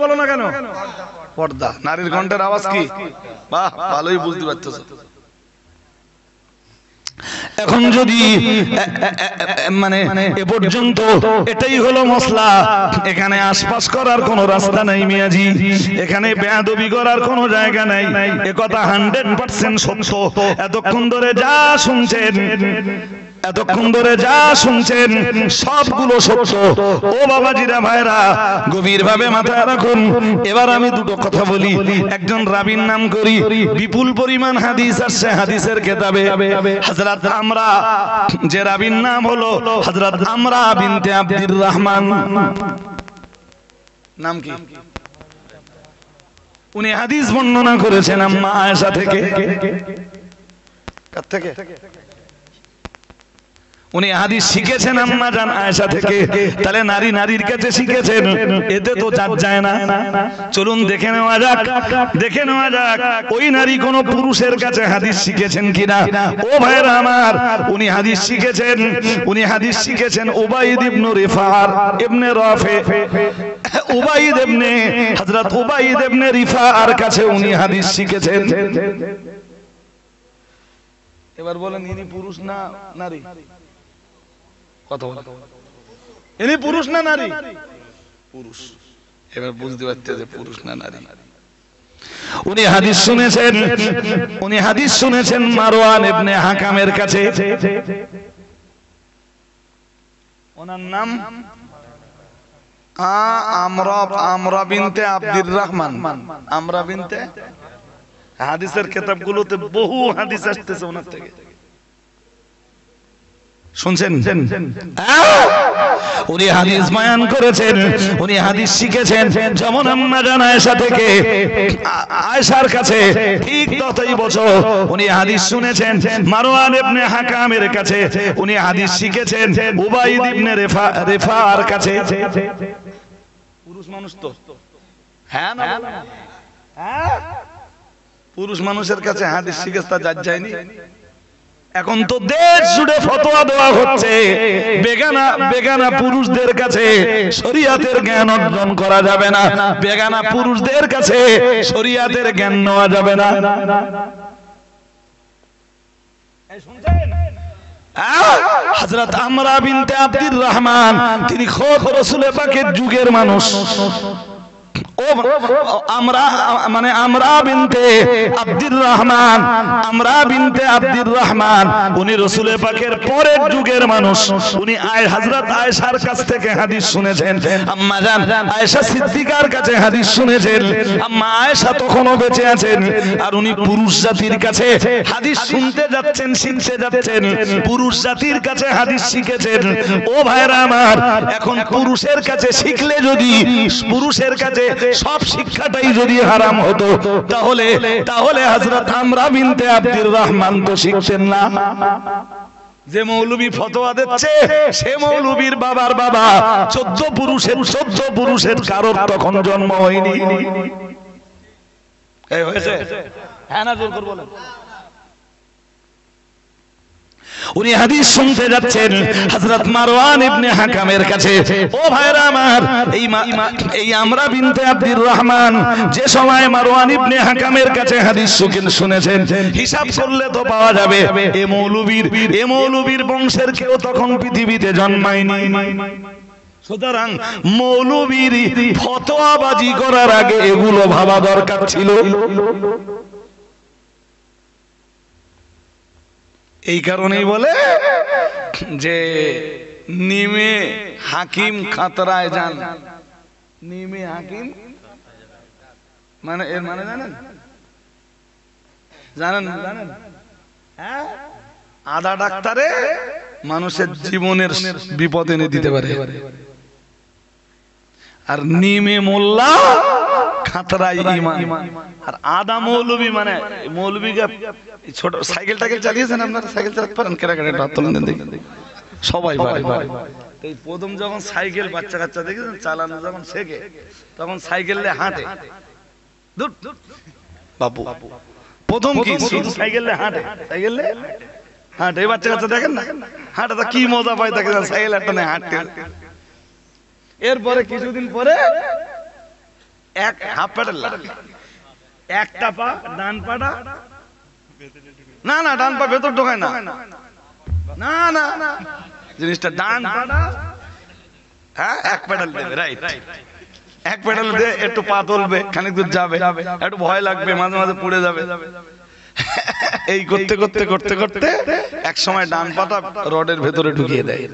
বলো না কেন? পর্দা। নারীর কণ্ঠের আওয়াজ কি? বাহ, ভালোই বুঝতে পারছো। এখন যদি মানে এ পর্যন্ত এটাই হলো মশলা, এখানে আশপাশ করার কোনো রাস্তা নাই মিয়াজি, এখানে বেয়াদবি করার কোনো জায়গা নাই। একথা 100% সত্য। এতক্ষণ ধরে যা শুনছেন, এতক্ষণ ধরে যা শুনছেন সবগুলো সত্য। ও বাবাজিরা ভাইরা, গভীর ভাবে মাথায় রাখুন। এবার আমি দুটো কথা বলি। একজন রাবীর নাম করি, বিপুল পরিমাণ হাদিস আসছে হাদিসের কিতাবে। হযরত আমরা, যে রাবীর নাম হলো হযরত আমরা বিনতে আব্দুর রহমান। নাম কি? উনি হাদিস বর্ণনা করেছেন আম্মা আয়েশা থেকে। কার থেকে? উনি হাদিস শিখেছেন আম্মা জান আয়েশা থেকে। তাহলে নারী নারীর কাছে শিখেছেন, এতে তো জাত যায় না। চলুন দেখে নেওয়া যাক, দেখে নেওয়া যাক ওই নারী কোন পুরুষের কাছে হাদিস শিখেছেন কিনা। ও ভাইরা আমার, উনি হাদিস শিখেছেন, উনি হাদিস শিখেছেন উবাইদ ইবনে রিফার ইবনে রাফি, উবাইদ ইবনে হযরত উবাইদ ইবনে রিফার কাছে উনি হাদিস শিখেছেন। এবার বলেন, ইনি পুরুষ না নারী? কথা বলেন, ইনি পুরুষ না নারী? পুরুষ। এবার বুঝতে পারতে যে পুরুষ না নারী। উনি হাদিস শুনেছেন, উনি হাদিস শুনেছেন মারওয়ান ইবনে হাকামের কাছে। ওনার নাম আমরা বিনতে আব্দুর রহমান। আমরা বিনতে, হাদিসের কিতাবগুলোতে বহু হাদিস আসতেছে ওনার থেকে। শুনছেন? উনি হাদিস বয়ান করেছেন, উনি হাদিস শিখেছেন যেমন আম্মা জান আয়েশা থেকে, আয়েশার কাছে ঠিক ততই বছর উনি হাদিস শুনেছেন মারওয়ান ইবনে হাকামের কাছে, উনি হাদিস শিখেছেন উবাইদ ইবনে রিফার কাছে। পুরুষ মানুষ তো, হ্যাঁ না? হ্যাঁ, পুরুষ মানুষের কাছে হাদিস শিখেছে, তা জাত যায়নি। এখন তো দেশ জুড়ে ফতোয়া দেওয়া হচ্ছে বেগানা বেগানা পুরুষদের কাছে শরীয়তের জ্ঞান অর্জন করা যাবে না, বেগানা পুরুষদের কাছে শরীয়তের জ্ঞান নেওয়া যাবে না। হযরত আমরা বিনতে আব্দুর রহমান, তিনি খোদ রাসূল পাকের যুগের মানুষ। আমরা মানে আমরা বিনতে আব্দুর রহমান, আমরা বিনতে আব্দুর রহমান, উনি রাসূল পাকের পরের যুগের মানুষ। উনি হযরত আয়েশার কাছ থেকে হাদিস শুনেছেন, আম্মা জান আয়েশা সিদ্দিকার কাছে হাদিস শুনেছেন। আম্মা আয়েশা তখনও বেঁচে আছেন, আর উনি পুরুষ জাতির কাছে হাদিস শুনতে যাচ্ছেন, শিখতে যাচ্ছেন, পুরুষ জাতির কাছে হাদিস শিখেছেন। ও ভাইরা আমার, এখন পুরুষের কাছে শিখলে যদি, পুরুষের কাছে সব শিক্ষাটাই যদি হারাম হতো, তাহলে তাহলে হযরত আমরা বিনতে আব্দুর রহমান তো শিখছেন না। যে মৌলবী ফতোয়া দিচ্ছে সে মৌলবীর বাবার বাবা 14 পুরুষের কারোর তখন জন্ম হয়নি। এই হয়েছে? হ্যাঁ না জোর করে বলেন। উনি হাদিস শুনতে যাচ্ছেন হযরত মারওয়ান ইবনে হাকামের কাছে। ও ভাইরা আমার, এই আমরা বিনতে আব্দুর রহমান যে সময় মারওয়ান ইবনে হাকামের কাছে হাদিস শুনেছেন, হিসাব করলে তো পাওয়া যাবে এ মৌলবীর বংশের কেউ তখন পৃথিবীতে জন্মায়নি। সুতরাং মৌলবীর ফতোয়াবাজি করার আগে এগুলো ভাবা দরকার ছিল। এই কারণেই বলে যে নিমে হাকিম খাতরায় যান। নিমে হাকিম মানে এর মানে জানেন? জানেন? হ্যাঁ, আধা ডাক্তারে মানুষের জীবনের বিপদ এনে দিতে পারে, আর নিমে মোল্লা খাতরাই ঈমান। আর আদা মৌলবী মানে মৌলবীকে ছোট সাইকেল টাইকেল চালিয়েছেন আপনারা? সাইকেল চালাতে পারেন? কেরাকেটে হাত তোলেন দেখি। সবাই পারে। এই প্রথম যখন সাইকেল বাচ্চা কাচ্চা দেখেছেন চালানো যখন শেখে, তখন সাইকেলে হাঁটে। বাবু প্রথম কি শুধু সাইকেলে হাঁটে, সাইকেলে হাঁটে। এই বাচ্চা কাচ্চা দেখেন না হাঁটাটা কি মজা পায়, তাকে সাইকেল একটা নেই হাঁটতে। এরপরে কিছুদিন পরে এক হাফ প্যাডেল একটা পা ডান পাটা না না ডান পা ভেতর ঢোকায় না না না জিনিসটা ডান পাটা হ্যাঁ এক প্যাডেল দেবে রাইট এক প্যাডেল দিয়ে একটু পা তুলবে খানিক দূর যাবে একটু ভয় লাগবে মাঝে মাঝে পড়ে যাবে এই করতে করতে করতে করতে এক সময় ডান পাটা রডের ভেতরে ঢুকিয়ে দেয়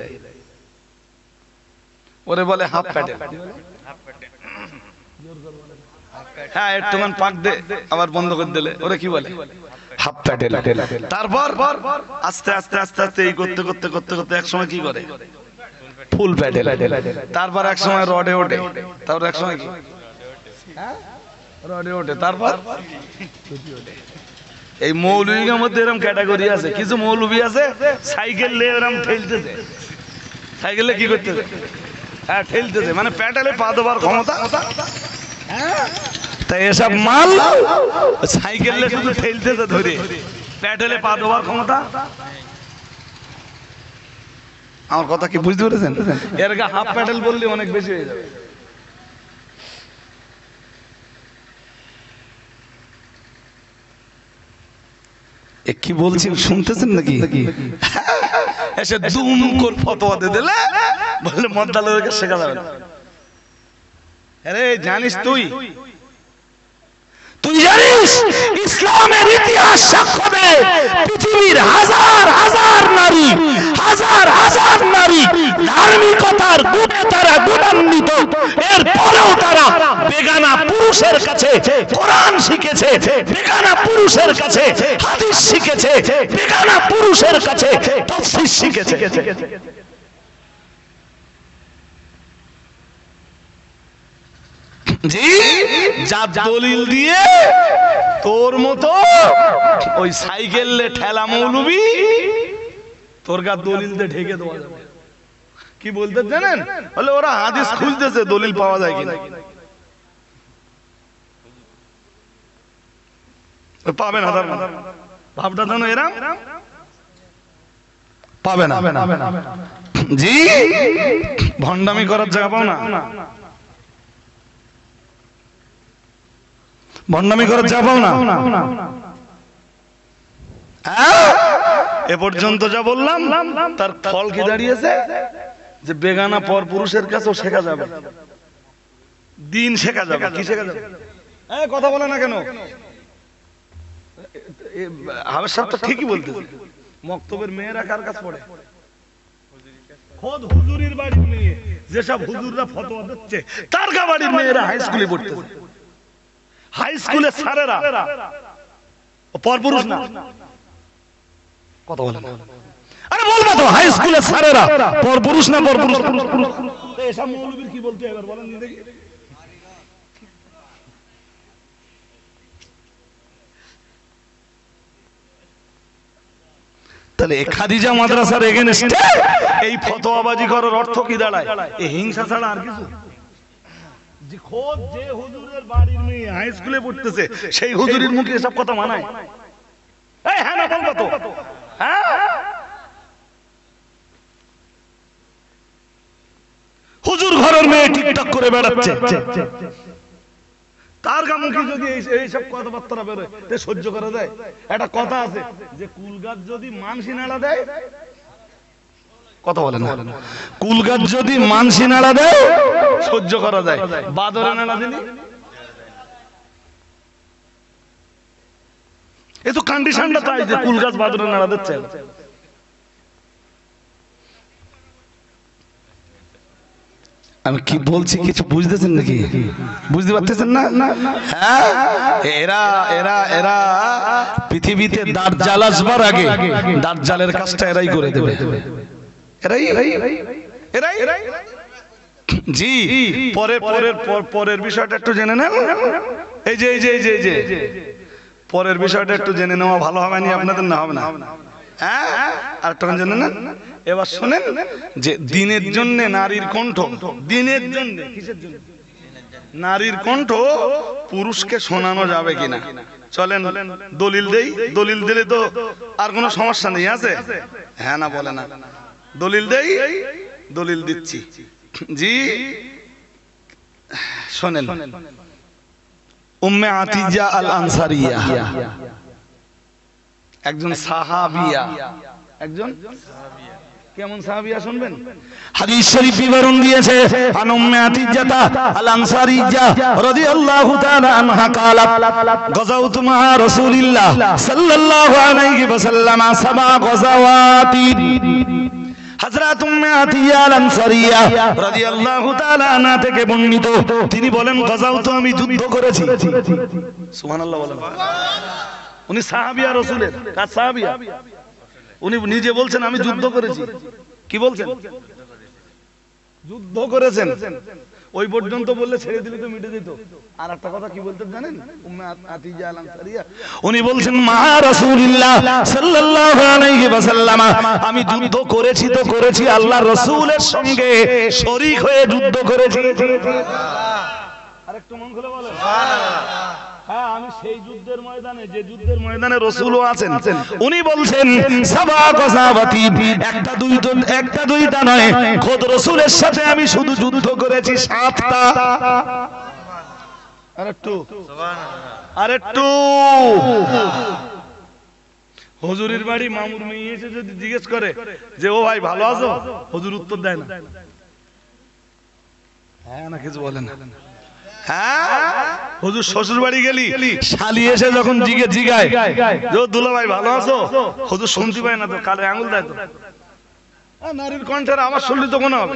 ওরে বলে হাফ প্যাডেল হ্যাঁ একটুখান পাক দে আবার বন্ধ করে দিলে ওরে কি বলে হাফ প্যাডেল তারপর আস্তে আস্তে আস্তে আস্তে এই করতে করতে করতে করতে এক সময় কি করে ফুল প্যাডেল তারপর এক সময় রডে ওঠে তারপর এক সময় কি রডে ওঠে তারপর এই মৌলবীর মধ্যে এরকম ক্যাটাগরি আছে কিছু মৌলবী আছে সাইকেল নিয়ে এরকম ঠেলতেছে সাইকেলে কি করতেছে হ্যাঁ ঠেলতেছে মানে প্যাডেলে পা দেওয়ার ক্ষমতা তাই এসব মাল সাইকেলে শুধু ঠেলতেছে ধরে প্যাডেলে পা দেওয়ার ক্ষমতা আমার কথা কি বুঝতে পেরেছেন এর আগে হাফ প্যাডেল বললে অনেক বেশি হয়ে যাবে কি বলছি শুনতেছেন নাকি এসে দুম করে ফতোয়া দিয়ে দিলে বলে মদ্দালয়কে শেখা যাবে না আরে জানিস তুই জানিস ইসলামের ইতিহাস সাক্ষ্য দেয় পৃথিবীর হাজার হাজার নারী ধার্মিকতার গুণে তারা গুণান্বিত এরপরেও তারা বেগানা পুরুষের কাছে কোরআন শিখেছে বেগানা পুরুষের কাছে হাদিস শিখেছে বেগানা পুরুষের কাছে তাফসীর শিখেছে জি যার দলিল দিয়ে তোর মতো ওই সাইকেলে ঠেলা মৌলবী তোর গা দলিল দিয়ে ঢেকে দেওয়া যাবে কি বলতে জানেন বলে ওরা হাদিস খুঁজতেছে দলিল পাওয়া যায় কিনা পাবে না ভাবটা জানো এরা পাবে না জি ভণ্ডামি করার জায়গা পাও না ভণ্ডামি করার যা পাও না এ পর্যন্ত যা বললাম তার ফল কি দাঁড়িয়েছে যে বেগানা পর পুরুষের কাছেও শেখা যাবে দিন শেখা যাবে কি শেখা যাবে কথা বলে না কেন হাবের সাহেব তো ঠিকই বলতেছে মক্তবের মেয়েরা কার কাছে পড়ে খোদ হুজুরির বাড়ির মেয়ে যেসব হুজুররা ফতোয়া দিচ্ছে তার গা বাড়ির মেয়েরা হাই স্কুলে পড়তেছে হাই স্কুলে স্যারেরা পরপুরুষ না কথা বলে না আরে বলবা তো হাই স্কুলে স্যারেরা পরপুরুষ না পরপুরুষ এসব মৌলবীর কি বলতে এবার বলেন দেখি তাহলে খাদিজা মাদ্রাসার এগেইনস্টে এই ফতোয়াবাজি করার অর্থ কি দাঁড়ায় এই হিংসা ছাড়া আর কিছু যে খোদ যে হুজুরের বাড়ির মেয়ে হাই স্কুলে পড়তেছে সেই হুজুরের মুখে এসব কথা মানায় এই হ্যাঁ না বলবা তো হ্যাঁ হুজুর ঘরের মেয়ে টিকটক করে বেড়াচ্ছে তার মুখে যদি এই সব কথাবার্তা বেরোয় তে সহ্য করা যায় একটা কথা আছে যে কুল গাছ যদি মানসি নাড়া দেয় কথা বলেন কুল গাছ যদি মানসি নাড়া দেয় সহ্য করা যায় বাদরে নাড়া দিলে এ তো কন্ডিশনটা তাই যে কুল গাছ বাদরে নাড়া দিচ্ছে আমি কি বলছি কিছু বুঝতেছেন নাকি বুঝতে পারতেছেন না হ্যাঁ এরা এরা এরা পৃথিবীতে দাজ্জাল আসবার আগে দাজ্জালের কাজটা এরাই করে দেবে এরাই জি পরের বিষয়টা একটু জেনে নেন এই যে পরের বিষয়টা একটু জেনে নেওয়া ভালো হবে না আপনাদের না হবে না হ্যাঁ আর একটু জেনে নেন এবার শুনেন যে দিনের জন্য নারীর কণ্ঠ দিনের জন্য কিসের জন্য নারীর কণ্ঠ পুরুষকে শোনানো যাবে কিনা চলেন দলিল দেই দলিল দিলে তো আর কোনো সমস্যা নেই আছে হ্যাঁ না বলে না দলিল দেই দলিল দিচ্ছি জি শোনেন উম্মে আতিজা আল আনসারিয়া, একজন সাহাবিয়া। একজন কেমন সাহাবিয়া শুনবেন? হাদিস শরীফ বিবরণ দিয়েছে, আন উম্মে আতিজা আল আনসারিয়া রাদিয়াল্লাহু তাআলা আনহা قالت غزوت مع رسول الله صلى الله عليه وسلم 7 غزوات। হযরত উম্মে আতিজা আল আনসারিয়া রাদিয়াল্লাহু তাআলা আনহা থেকে বর্ণিত, তিনি বলেন গাজাওতু, আমি যুদ্ধ করেছি। সুবহানাল্লাহ বলেন। উনি সাহাবিয়া রাসূলের, কার সাহাবিয়া? উনি নিজে বলছেন আমি যুদ্ধ করেছি। কি বলছেন? যুদ্ধ করেছেন। ওই পর্যন্ত বললে ছেড়ে দিলে তো মিটে যেত। আর একটা কথা কি বলতেন জানেন? উম্মে আতিজা আল আনসারিয়া উনি বলছেন মা রাসূলুল্লাহ সাল্লাল্লাহু আলাইহি ওয়াসাল্লাম, আমি যুদ্ধ করেছি তো করেছি, আল্লাহর রাসূলের সঙ্গে শরীক হয়ে যুদ্ধ করেছি। আরেকটু মন খুলে বলেন সুবহানাল্লাহ। হ্যাঁ, আমি সেই যুদ্ধের ময়দানে, যে যুদ্ধের ময়দানে রাসূলও আছেন। উনি বলছেন সাবা গাযাওয়াতি, একটা দুইটা নয়, খোদ রাসূলের সাথে আমি শুধু যুদ্ধ করেছি 7টা। আরেকটু সুবহানাল্লাহ, আরেকটু। হুজুরের বাড়ি মামুর মেয়ে এসে যদি জিজ্ঞেস করে যে ও ভাই ভালো আছো, হুজুর উত্তর দেয় না। হ্যাঁ না কিছু বলে না। হ্যাঁ, হুজুর শ্বশুর বাড়ি গেলি, শালি এসে যখন জিগায় যে দুলা ভাই ভালো আছো, হুজুর শুনতে পায় না তো, কালে আঙুল দেয় তো। নারীর কণ্ঠের আওয়াজ শুনলে তো মনে হবে।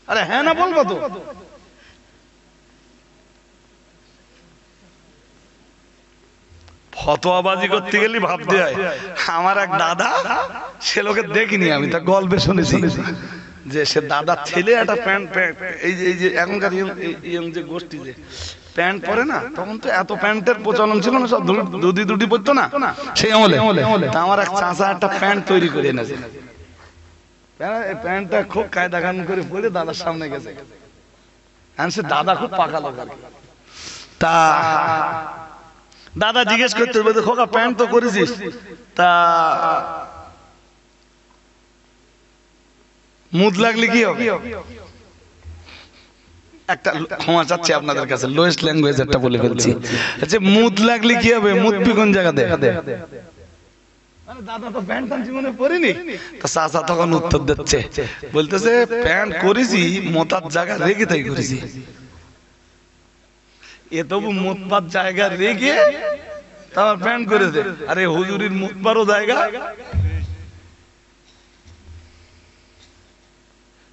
আরে হ্যাঁ না বলবো তো। ফতোয়াবাজি করতে গেলি ভাবতে হয়। আমার এক দাদা, সে লোকে দেখিনি, আমি তা গল্পে শুনেছি যে সে দাদার ছেলে একটা প্যান্ট, এই যে এখনকার ইয়ং যে গোষ্ঠী যে প্যান্ট পরে না, তখন তো এত প্যান্টের প্রচলন ছিল না, সব দুটি পরতো না সেই আমলে। তা আমার এক চাচা একটা প্যান্ট তৈরি করে এনেছে। প্যান্টটা খুব কায়দা কানুন করে পরে দাদার সামনে গেছে। সে দাদা খুব পাকা লোক। তা দাদা জিজ্ঞেস করতে বলতে, খোকা প্যান্ট তো করেছিস, তা মুদ লাগলে কি হবে? একটা ক্ষমা চাচ্ছি আপনাদের কাছে, লোয়েস্ট ল্যাঙ্গুয়েজ একটা বলে ফেলছি। আচ্ছা, মুদ লাগলে কি হবে? মুদ পি কোন জায়গাতে? দাদা তো প্যান্ট জীবনে পরিনি। তা চাচা তখন উত্তর দিচ্ছে, বলতেছে প্যান্ট করেছি মোতার জায়গা রেখে তাই করেছি। এ তবু মোতবার জায়গা রেখে তারপর প্যান্ট করেছে। আরে হুজুরির মোতবারও জায়গা।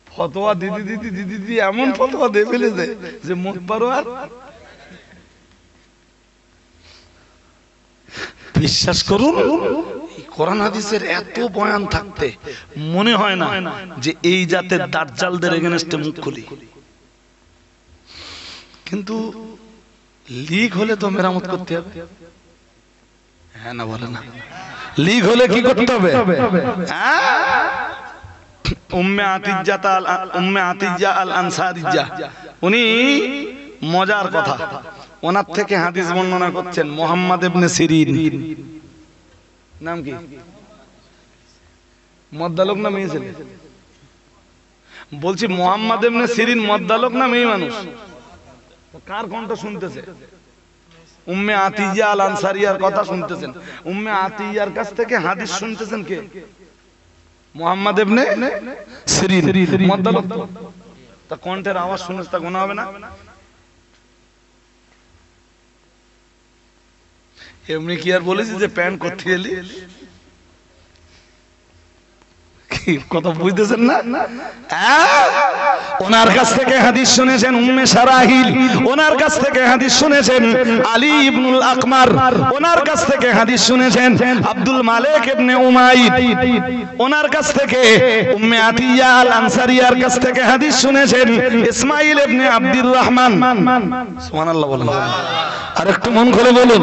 ফতোয়া দিদি এমন ফতোয়া দিয়ে ফেলেছে যে মোতবারও আর বিশ্বাস করুন, কোরআন হাদিসের এত বয়ান থাকতে মনে হয় না যে এই জাতের দাজ্জালদের এগেইনস্টে মুখ খুলি। কিন্তু লিক হলে তো মেরামত করতে হবে। হ্যাঁ না বলে না? লিক হলে কি করতে হবে? উম্মে আতিজা আল আনসারিয়া, উনি মজার কথা, ওনার থেকে হাদিস বর্ণনা করছেন মুহাম্মদ ইবনে সিরিন। নাম কি? মদ্দালোক না মেয়ে ছেলে? বলছি মুহাম্মদ ইবনে সিরিন মদ্দালোক না মেয়ে মানুষ? কার কণ্ঠ শুনতেছে? উম্মে আতিজা আল আনসারিয়ার কথা শুনতেছেন। উম্মে আতিজার কাছ থেকে হাদিস শুনতেছেন কে? মুহাম্মদ ইবনে সিরিন মদ্দালোক। তা কণ্ঠের আওয়াজ শুনে তা গুনাহ হবে না? এমনি কি আর বলেছি যে প্যান্ট করতে গেলি? কথা বুঝতেছেন না? ওনার কাছ থেকে হাদিস শুনেছেন উম্মে সারাহিল, ওনার কাছ থেকে হাদিস শুনেছেন আলী ইবনুল আকমার, ওনার কাছ থেকে হাদিস শুনেছেন আব্দুল মালিক ইবনে উমাইদ, ওনার কাছ থেকে উম্মে আতিজা আল আনসারিয়ার কাছ থেকে হাদিস শুনেছেন ইসমাইল ইবনে আব্দুর রহমান। সুবহানাল্লাহ বলেন। আর একটু মন খুলে বলুন,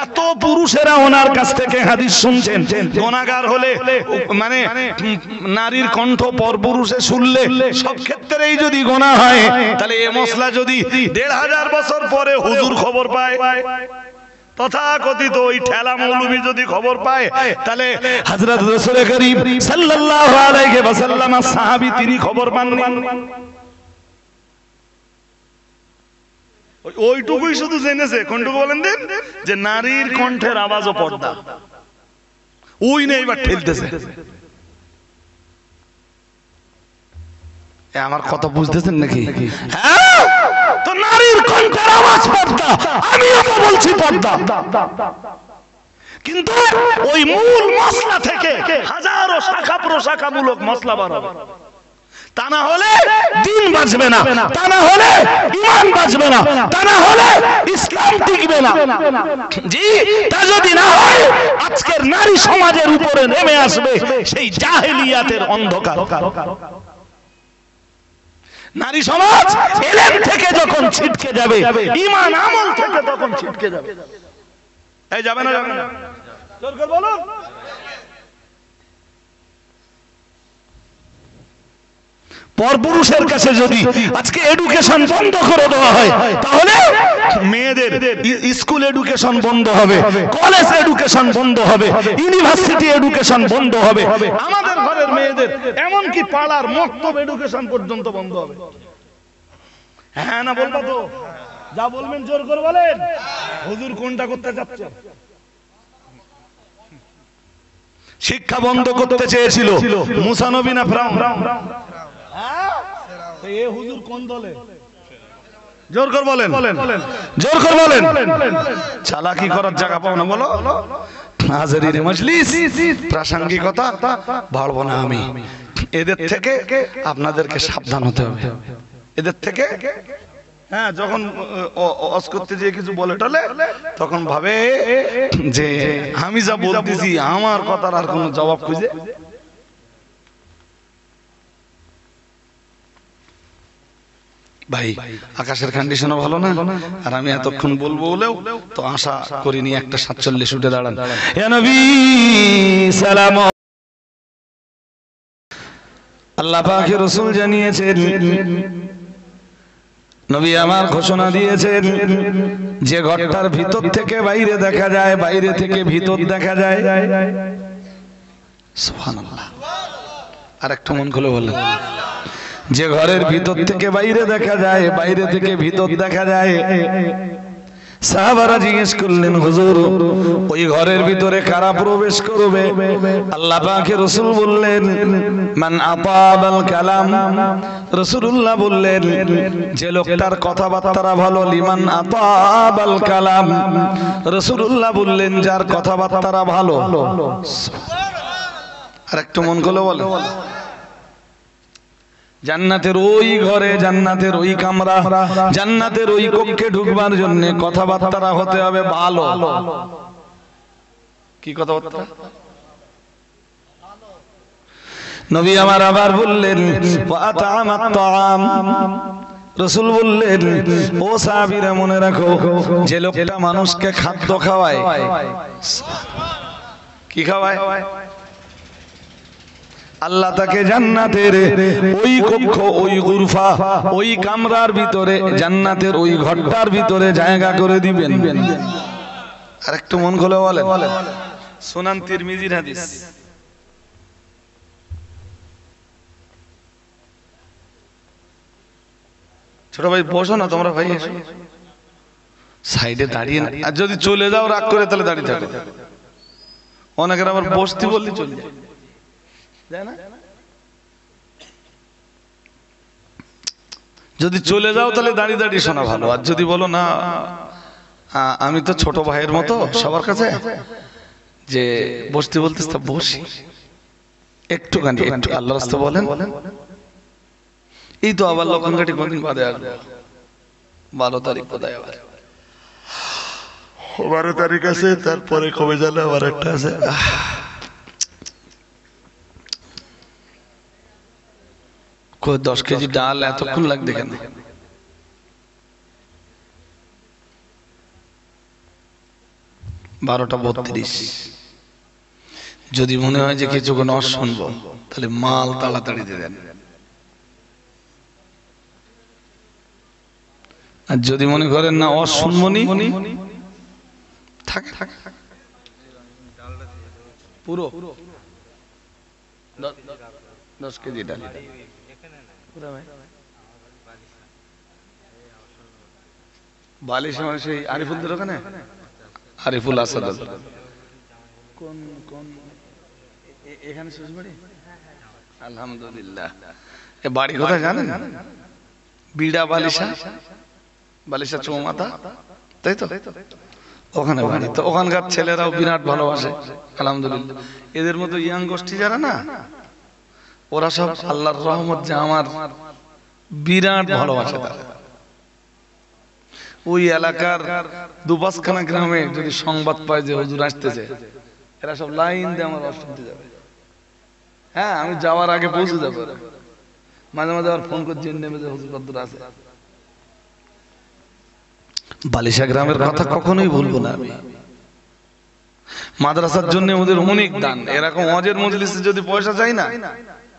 এত পুরুষেরা ওনার কাছ থেকে হাদিস শুনছেন। গুনাহগার হলে মানে নারীর কণ্ঠ পরপুরুষে শুনলে সব ক্ষেত্রেই যদি গুনাহ হয়, তাহলে এই মশলা যদি ১৫০০ বছর পরে হুজুর খবর পায়, তথাকথিত ওই ঠেলা মৌলবী যদি খবর পায়, তাহলে হযরত রাসূল করিম সাল্লাল্লাহু আলাইহি ওয়াসাল্লাম সাহাবী তিনি খবর পাননি। ওইটুকুই শুধু জেনেছে, কোনটুকু বলেন দিন, যে নারীর কণ্ঠের আওয়াজও পর্দা। ওই নেই এবার ঠেলতেছে। আমার কথা বুঝতেছেন নাকি? হ্যাঁ, তো নারীর কণ্ঠের আওয়াজ পর্দা, আমিও তো বলছি পর্দা। কিন্তু ওই মূল মশলা থেকে হাজারো শাখা প্রশাখামূলক মশলা বার হবে। তা না হলে দিন বাঁচবে না, তা না হলে ঈমান বাঁচবে না, তা না হলে ইসলাম টিকবে না। জি, তা যদি না হয় আজকের নারী সমাজের উপরে নেমে আসবে সেই জাহেলিয়াতের অন্ধকার। নারী সমাজ ইলম থেকে যখন ছিটকে যাবে, ঈমান আমল থেকে তখন ছিটকে যাবে। এই যাবে না, যাবে না? জোর করে বলুন। পরপুরুষের কাছে যদি আজকে এডুকেশন বন্ধ করে দেওয়া হয়, তাহলে মেয়েদের স্কুল এডুকেশন বন্ধ হবে, কলেজ এডুকেশন বন্ধ হবে, ইউনিভার্সিটি এডুকেশন বন্ধ হবে, আমাদের ঘরের মেয়েদের এমনকি পাড়ার মক্তব এডুকেশন পর্যন্ত বন্ধ হবে। হ্যাঁ না বলবো তো? যা বলবেন জোর করে বলেন। হুজুর কোনটা করতে যাচ্ছে? শিক্ষা বন্ধ করতে চেয়েছিল মুসা নবী না ফিরআউন? এ হুজুর কোন দলে? জোর করে বলেন, জোর করে বলেন। চালাকি করার জায়গা পাও না, বলো। হাজিরিন মজলিস, প্রাসঙ্গিকতা বাড়বো না আমি। এদের থেকে আপনাদেরকে সাবধান হতে হবে, এদের থেকে। হ্যাঁ, যখন অস করতে যেয়ে কিছু বলে টলে, তখন ভাবে যে আমি যা বলতেছি আমার কথার আর কোনো জবাব খুঁজে। ভাই, আকাশের কন্ডিশনও ভালো না, আর আমি এতক্ষণ বলবো বলেও তো আশা করিনি একটা 47 উঠে দাঁড়ান। ইয়া নবী সালাম। আল্লাহ পাকের রাসূল জানিয়েছেন, নবী আমার ঘোষণা দিয়েছেন, যে ঘরটার ভিতর থেকে বাইরে দেখা যায়, বাইরে থেকে ভিতর দেখা যায়। সুবহানাল্লাহ। আর একটু মন খুলে বলেন। যে ঘরের ভিতর থেকে বাইরে দেখা যায়, বাইরে থেকে ভিতর দেখা যায়। সাহাবারা জিজ্ঞেস করলেন, হুজুর ওই ঘরের ভিতরে কারা প্রবেশ করবে? আল্লাহ পাকের রাসূল বললেন, মান আতাবাল কালাম। রাসূলুল্লাহ বললেন, যে লোকটার কথাবার্তা ভালো। লিমান আতাবাল কালাম। রাসূলুল্লাহ বললেন, যার কথাবার্তা ভালো। আর একটু মন খুলে বলেন। জান্নাতের ওই ঘরে, জান্নাতের ওই কামরা, জান্নাতের ওই কক্ষে ঢুকবার জন্য কথাবার্তা হতে হবে ভালো। কি কথাবার্তা? নবী আমার আবার বললেন, ওয়াতামাত তাআম। রাসূল বললেন, ও সাহাবীরা মনে রাখো, যে লোকটা মানুষকে খাদ্য খাওয়ায়, কি খাওয়ায়? আল্লাহ তাকে জান্নাতের ওই কক্ষ, ওই গুরফা, ওই কামরার ভিতরে, জান্নাতের ওই ঘরটার ভিতরে জায়গা করে দিবেন। আর একটু মন খুলে বলেন। সুনান তিরমিজির হাদিস। ছোট ভাই বসো না তোমরা, ভাই এসো সাইডে দাঁড়িয়ে। আর যদি চলে যাও রাগ করে, তাহলে দাঁড়িয়ে থাকো। অনেকের আবার বসতি বললে চলে যায়, না? যদি চলে যাও তাহলে দাঁড়িয়ে দাঁড়িয়ে শোনা ভালো। আর যদি বলো না, আমি তো ছোট ভাইয়ের মতো সবার কাছে, যে বসতে বলতে বসি, একটুখানি একটু আল্লাহর রাস্তায় বলেন। এই তো আবার লক্ষণঘাটি কোনদিন বাদে আসবে, 12 তারিখ কোথায় আবার 12 তারিখ আছে, তারপরে কবে জানে আবার একটা আছে। 10 কেজি ডাল এতক্ষণ লাগবে কেন? বারোটা 32। যদি মনে হয় যে কিছুক্ষণ শুনবো, তাহলে মাল তাড়াতাড়ি দেন। আর যদি মনে করেন না শুনবনি, থাকে পুরো 10 কেজি ডাল। বালিশ মানে সেই আরিফুলদের ওখানে, আরিফুল আসাদ কোন কোন এখানে শ্বশুরবাড়ি? আলহামদুলিল্লাহ। এ বাড়ি কোথায় জানেন? বিড়া বালিশা, বালিশা চৌমাথা, তাই তো ওখানে বাড়ি। তো ওখানকার ছেলেরাও বিরাট ভালোবাসে আলহামদুলিল্লাহ। এদের মতো ইয়াং গোষ্ঠী যারা না, ওরা সব আল্লাহর রহমত যে আমার বিরাট ভালোবাসে তারা। ওই এলাকার দুপাশখানা গ্রামে যদি সংবাদ পায় যে হুজুর আসতেছে, এরা সব লাইন দিয়ে আমার অষ্টে যাবে। হ্যাঁ, আমি যাওয়ার আগে পৌঁছে যাবো। মাঝে মাঝে আর ফোন করছি নেমে যে হুজুর কদ্দুর আছে। বালিশা গ্রামের কথা কখনোই ভুলবো না আমি। মাদ্রাসার জন্য ওদের অনেক দান। এরকম ওয়াজের মজলিসে যদি পয়সা চাই না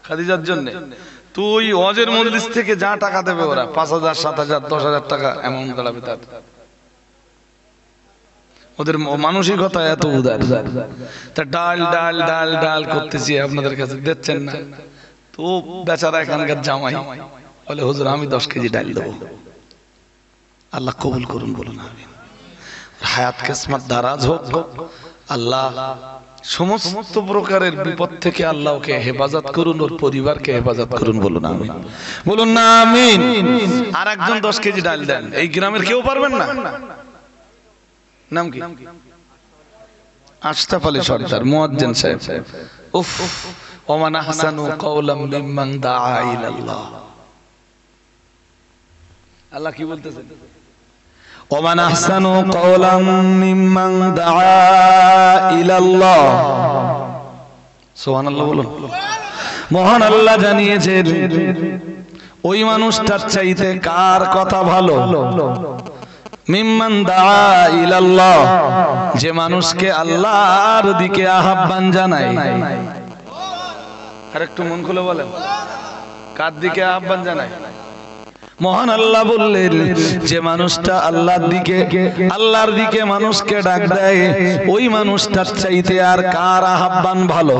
খাদিজার জন্য, তো ওই ওয়াজের মজলিস থেকে যা টাকা দেবে ওরা 5,000 7,000 10,000 টাকা অ্যামাউন্ট দাঁড়াবে তার। ওদের মানসিকতা এত উদার। তা ডাল ডাল ডাল ডাল করতেছি আপনাদের কাছে, দিচ্ছেন না। তো বেচারা এখানকার জামাই বলে হুজুর আমি 10 কেজি ডাল দেবো। আল্লাহ কবুল করুন বলুন আমিন। হায়াত কিসমত দারাজ হোক, আল্লাহ সমস্ত প্রকারের বিপদ থেকে আল্লাহ ওকে হেফাজত করুন, ওর পরিবারকে হেফাজত করুন বলুন আমিন। বলুন না আমিন। আর একজন 10 কেজি ডাল দেন। এই গ্রামের কেউ পারবেন না? নাম কি? আশরাফ আলী সর্দার মুয়াজ্জিন সাহেব। উফ, ওমান আহসানু কাওলাম মিম্মান দাআ ইলাল্লাহ। আল্লাহ কি বলতেছেন? ওমান আহসানু কাওলাম মিম্মান দাআ ইলাল্লাহ। সুবহানাল্লাহ বলুন। মহান আল্লাহ জানিয়েছেন ওই মানুষটার চাইতে কার কথা ভালো? মিম্মান দাআ ইলাল্লাহ, যে মানুষকে আল্লাহর দিকে আহ্বান জানায়। আর একটু মন খুলে বলেন, কার দিকে আহ্বান জানায়? মহান আল্লাহ বললেন যে মানুষটা আল্লাহর দিকে মানুষকে ডাক দেয়, ওই মানুষটার চাইতে আর কার আহ্বান ভালো?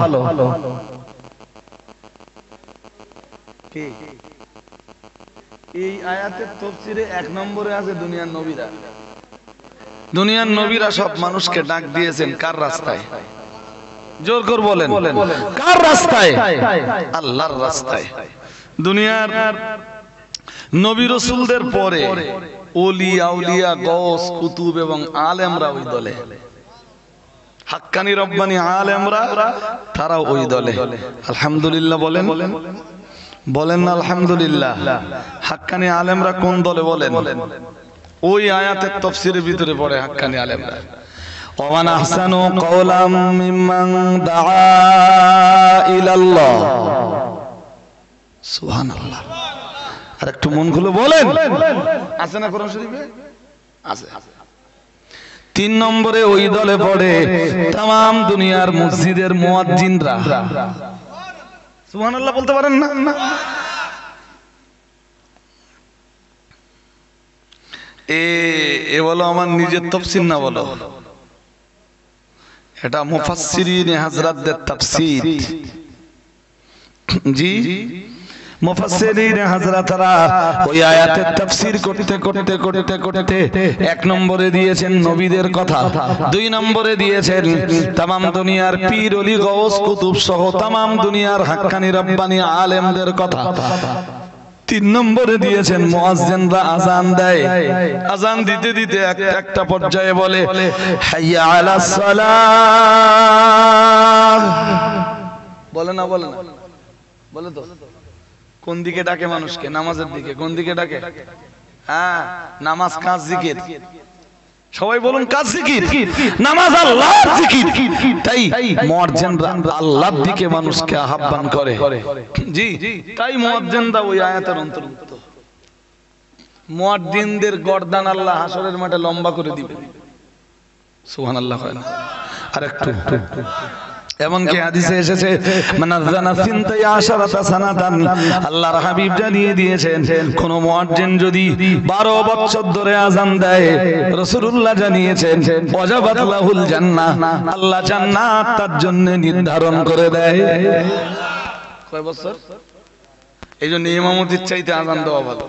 এই আয়াতের তাফসীরে 1 নম্বরে আছে দুনিয়ার নবীরা। দুনিয়ার নবীরা সব মানুষকে ডাক দিয়েছেন কার রাস্তায়? জোর করে বলেন, কার রাস্তায়? আল্লাহর রাস্তায়। দুনিয়ার নবী রাসূলদের পরে ওলি আউলিয়া গওস কুতুব এবং আলেমরা ওই দলে। হাক্কানি রব্বানি আলেমরা তারা ওই দলে। আলহামদুলিল্লাহ বলেন, বলেন না আলহামদুলিল্লাহ। হাক্কানি আলেমরা কোন দলে বলেন? ওই আয়াতের তাফসীরের ভিতরে পড়ে হাক্কানি আলেমরা। ওমান আহসানু কাওলাম মিম্মান দাআ ইলাল্লাহ। সুবহানাল্লাহ। আর একটু মন খুলে বলেন, আছে না কোরআন শরীফে? আছে। 3 নম্বরে ওই দলে পড়ে तमाम দুনিয়ার মসজিদের মুয়াজ্জিনরা। সুবহানাল্লাহ বলতে পারেন না? এ বলো আমার নিজের তাফসীর না, বলো এটা মুফাসসিরিন হযরতদের তাফসীর। জি, মুফাসসিরিন হযরতরা ওই আয়াতের তাফসীর করতে 1 নম্বরে দিয়েছেন নবীদের কথা, 2 নম্বরে দিয়েছেন तमाम দুনিয়ার পীর ওলি গওস কুতুব সহ तमाम দুনিয়ার হাক্কানি রব্বানি আলেমদের কথা, 3 নম্বরে দিয়েছেন মুয়াজ্জিনরা আযান দেয়। আযান দিতে দিতে একটা পর্যায়ে বলে হাইয়া আলাস সালাহ। বলে না, বলে না, বলে তো। কোন দিকে ডাকে মানুষকে? নামাজের দিকে। কোন দিকে ডাকে? হ্যাঁ, নামাজ কাজ জিকির। সবাই বলুন কাজ জিকির। নামাজ আল্লাহর জিকির। তাই মুয়াজ্জিনরা আল্লাহর দিকে মানুষকে আহ্বান করে। জি, তাই মুয়াজ্জিনরা ওই আয়াতের অন্তর্ভুক্ত। মুয়াজ্জিনদের গর্দান আল্লাহ হাসরের মাঠে লম্বা করে দিবেন। সুবহানাল্লাহ। আর একটু এমনকি হাদিসে এসেছে মানাযানা সিনতাই আশারাতা সানাতান, আল্লাহর হাবিব জানিয়ে দিয়েছেন কোন মুয়াজ্জিন যদি 12 বছর ধরে আযান দেয়, রাসূলুল্লাহ জানিয়েছেন ওয়াজাবাত লাহুল জান্নাহ, আল্লাহ জান্নাত তার জন্য নির্ধারণ করে দেয়। কয় বছর? এইজন্য ইমামতির চাইতে আযান দেওয়া ভালো।